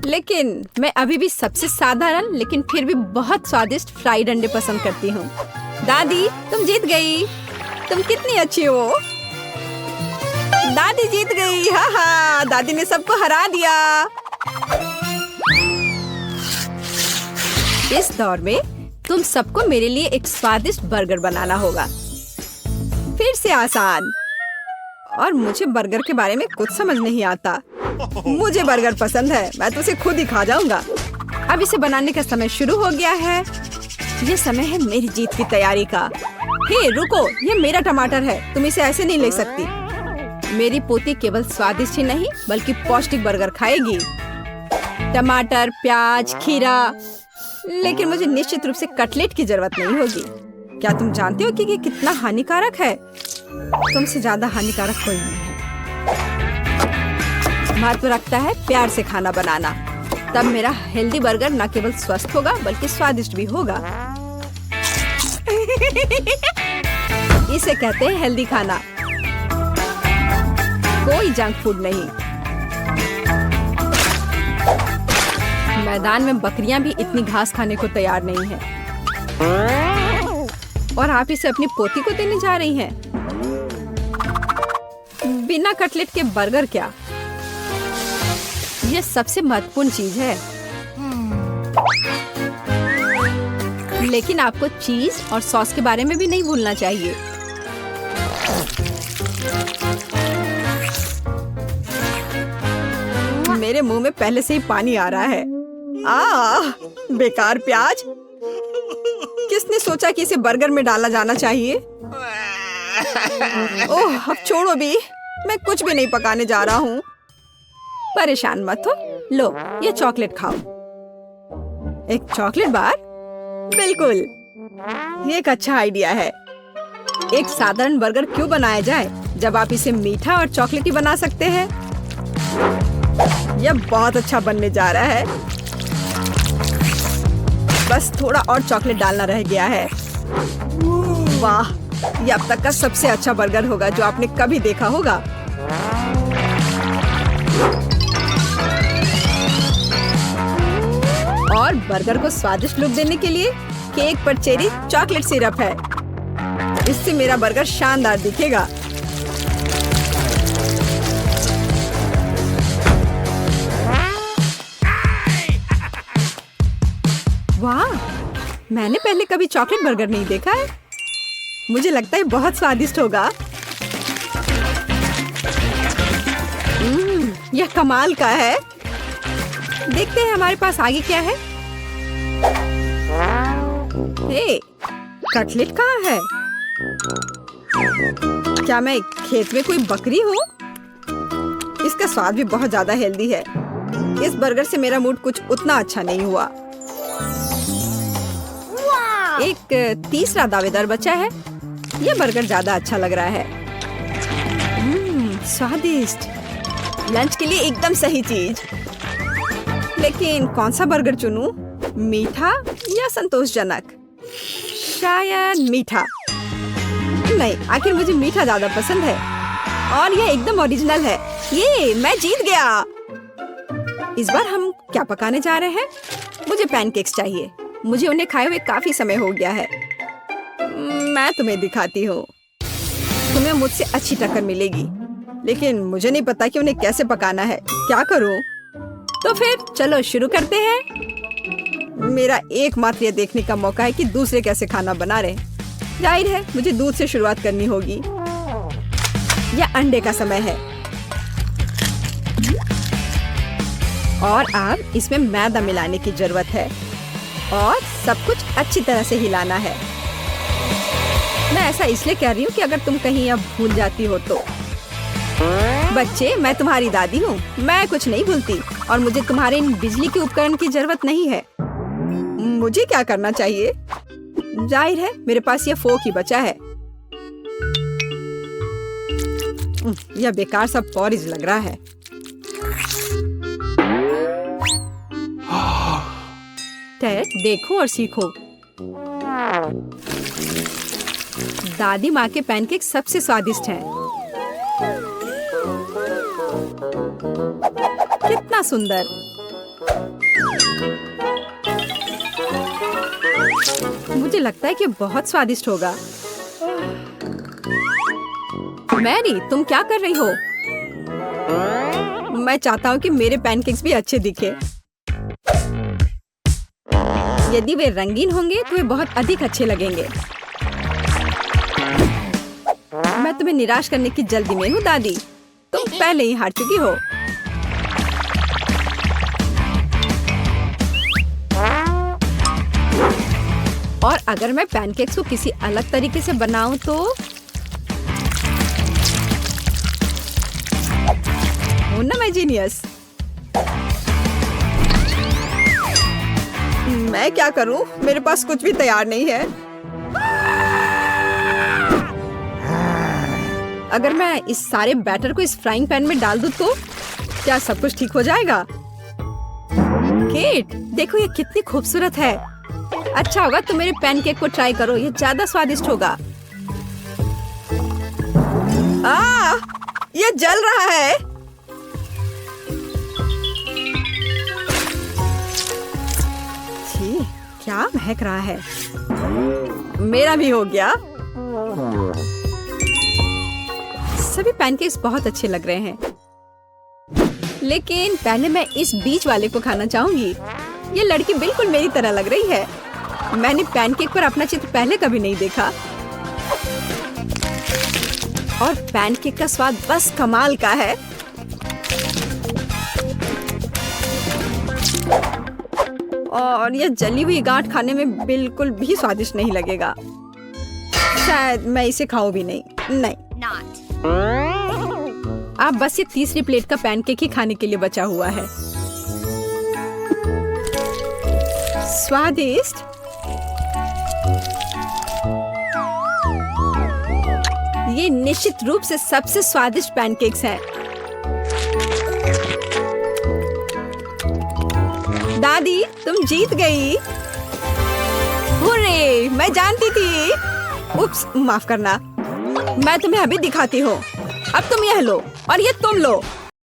लेकिन मैं अभी भी सबसे साधारण लेकिन फिर भी बहुत स्वादिष्ट फ्राइड अंडे पसंद करती हूँ। दादी, तुम जीत गई। तुम कितनी अच्छी हो। दादी जीत गई। हा, दादी ने सबको हरा दिया। इस दौर में तुम सबको मेरे लिए एक स्वादिष्ट बर्गर बनाना होगा। फिर से आसान। और मुझे बर्गर के बारे में कुछ समझ नहीं आता। मुझे बर्गर पसंद है, मैं तो उसे खुद ही खा जाऊंगा। अब इसे बनाने का समय शुरू हो गया है। ये समय है मेरी जीत की तैयारी का। हे रुको, ये मेरा टमाटर है, तुम इसे ऐसे नहीं ले सकती। मेरी पोती केवल स्वादिष्ट ही नहीं बल्कि पौष्टिक बर्गर खाएगी। टमाटर, प्याज, खीरा। लेकिन मुझे निश्चित रूप से कटलेट की जरूरत नहीं होगी। क्या तुम जानते हो कि ये कितना हानिकारक है? तुमसे ज्यादा हानिकारक कोई नहीं है। महत्व रखता है प्यार से खाना बनाना। तब मेरा हेल्दी बर्गर न केवल स्वस्थ होगा बल्कि स्वादिष्ट भी होगा। इसे कहते हैं हेल्दी खाना, कोई जंक फूड नहीं। मैदान में बकरियां भी इतनी घास खाने को तैयार नहीं है, और आप इसे अपनी पोती को देने जा रही हैं। बिना कटलेट के बर्गर क्या? यह सबसे महत्वपूर्ण चीज है। लेकिन आपको चीज और सॉस के बारे में भी नहीं भूलना चाहिए। मेरे मुंह में पहले से ही पानी आ रहा है। बेकार प्याज। किसने सोचा कि इसे बर्गर में डाला जाना चाहिए? ओह, अब छोड़ो भी, मैं कुछ भी नहीं पकाने जा रहा हूँ। परेशान मत हो। लो, ये चॉकलेट खाओ। एक चॉकलेट बार? बिल्कुल, ये एक अच्छा आइडिया है। एक साधारण बर्गर क्यों बनाया जाए जब आप इसे मीठा और चॉकलेटी बना सकते हैं? यह बहुत अच्छा बनने जा रहा है। बस थोड़ा और चॉकलेट डालना रह गया है। वाह, यह अब तक का सबसे अच्छा बर्गर होगा जो आपने कभी देखा होगा। और बर्गर को स्वादिष्ट लुक देने के लिए केक पर चेरी चॉकलेट सिरप है। इससे मेरा बर्गर शानदार दिखेगा। वाह, मैंने पहले कभी चॉकलेट बर्गर नहीं देखा है। मुझे लगता है बहुत स्वादिष्ट होगा। यह कमाल का है। देखते हैं हमारे पास आगे क्या है। हे, कटलेट कहाँ है? क्या मैं खेत में कोई बकरी हूँ? इसका स्वाद भी बहुत ज्यादा हेल्दी है। इस बर्गर से मेरा मूड कुछ उतना अच्छा नहीं हुआ। एक तीसरा दावेदार बचा है। यह बर्गर ज्यादा अच्छा लग रहा है। स्वादिष्ट। लंच के लिए एकदम सही चीज। लेकिन कौन सा बर्गर चुनूं? मीठा या संतोषजनक? शायद मीठा। नहीं, आखिर मुझे मीठा ज्यादा पसंद है। और यह एकदम ओरिजिनल है। ये मैं जीत गया। इस बार हम क्या पकाने जा रहे हैं? मुझे पैनकेक्स चाहिए। मुझे उन्हें खाए हुए काफी समय हो गया है। मैं तुम्हें दिखाती हूँ। तुम्हें मुझसे अच्छी टक्कर मिलेगी, लेकिन मुझे नहीं पता कि उन्हें कैसे पकाना है। क्या करूँ? तो फिर चलो शुरू करते हैं। मेरा एकमात्र ये देखने का मौका है कि दूसरे कैसे खाना बना रहे हैं। जाहिर है मुझे दूध से शुरुआत करनी होगी। यह अंडे का समय है और अब इसमें मैदा मिलाने की जरूरत है और सब कुछ अच्छी तरह से हिलाना है। मैं ऐसा इसलिए कह रही हूँ कि अगर तुम कहीं अब भूल जाती हो तो। बच्चे, मैं तुम्हारी दादी हूँ। मैं कुछ नहीं भूलती और मुझे तुम्हारे इन बिजली के उपकरण की जरूरत नहीं है। मुझे क्या करना चाहिए? जाहिर है मेरे पास यह फोक ही बचा है। यह बेकार सा पॉरिज लग रहा है। टेड, देखो और सीखो। दादी माँ के पैनकेक सबसे स्वादिष्ट हैं। कितना सुंदर। मुझे लगता है कि बहुत स्वादिष्ट होगा। मैरी, तुम क्या कर रही हो? मैं चाहता हूँ कि मेरे पैनकेक्स भी अच्छे दिखे। यदि वे रंगीन होंगे तो वे बहुत अधिक अच्छे लगेंगे। मैं तुम्हें निराश करने की जल्दी में हूँ दादी। तुम पहले ही हार चुकी हो। और अगर मैं पैनकेक्स को किसी अलग तरीके से बनाऊं तो हूं ना मैं जीनियस। मैं क्या करूं? मेरे पास कुछ भी तैयार नहीं है। अगर मैं इस सारे बैटर को इस फ्राइंग पैन में डाल दूं तो क्या सब कुछ ठीक हो जाएगा? केट, देखो ये कितनी खूबसूरत है। अच्छा होगा तुम मेरे पैनकेक को ट्राई करो, ये ज्यादा स्वादिष्ट होगा। ये जल रहा है। छी, क्या महक रहा है। मेरा भी हो गया। सभी पैनकेक्स बहुत अच्छे लग रहे हैं, लेकिन पहले मैं इस बीच वाले को खाना चाहूंगी। ये लड़की बिल्कुल मेरी तरह लग रही है। मैंने पैनकेक पर अपना चित्र पहले कभी नहीं देखा और पैनकेक का स्वाद बस कमाल का है। और यह जली हुई गांठ खाने में बिल्कुल भी स्वादिष्ट नहीं लगेगा। शायद मैं इसे खाऊं भी नहीं। अब बस ये तीसरी प्लेट का पैनकेक ही खाने के लिए बचा हुआ है। स्वादिष्ट। ये निश्चित रूप से सबसे स्वादिष्ट पैनकेक्स हैं। दादी, तुम जीत गई। हुर्रे, मैं जानती थी। उप्स, माफ करना। मैं तुम्हें अभी दिखाती हूँ। अब तुम यह लो और ये तुम लो।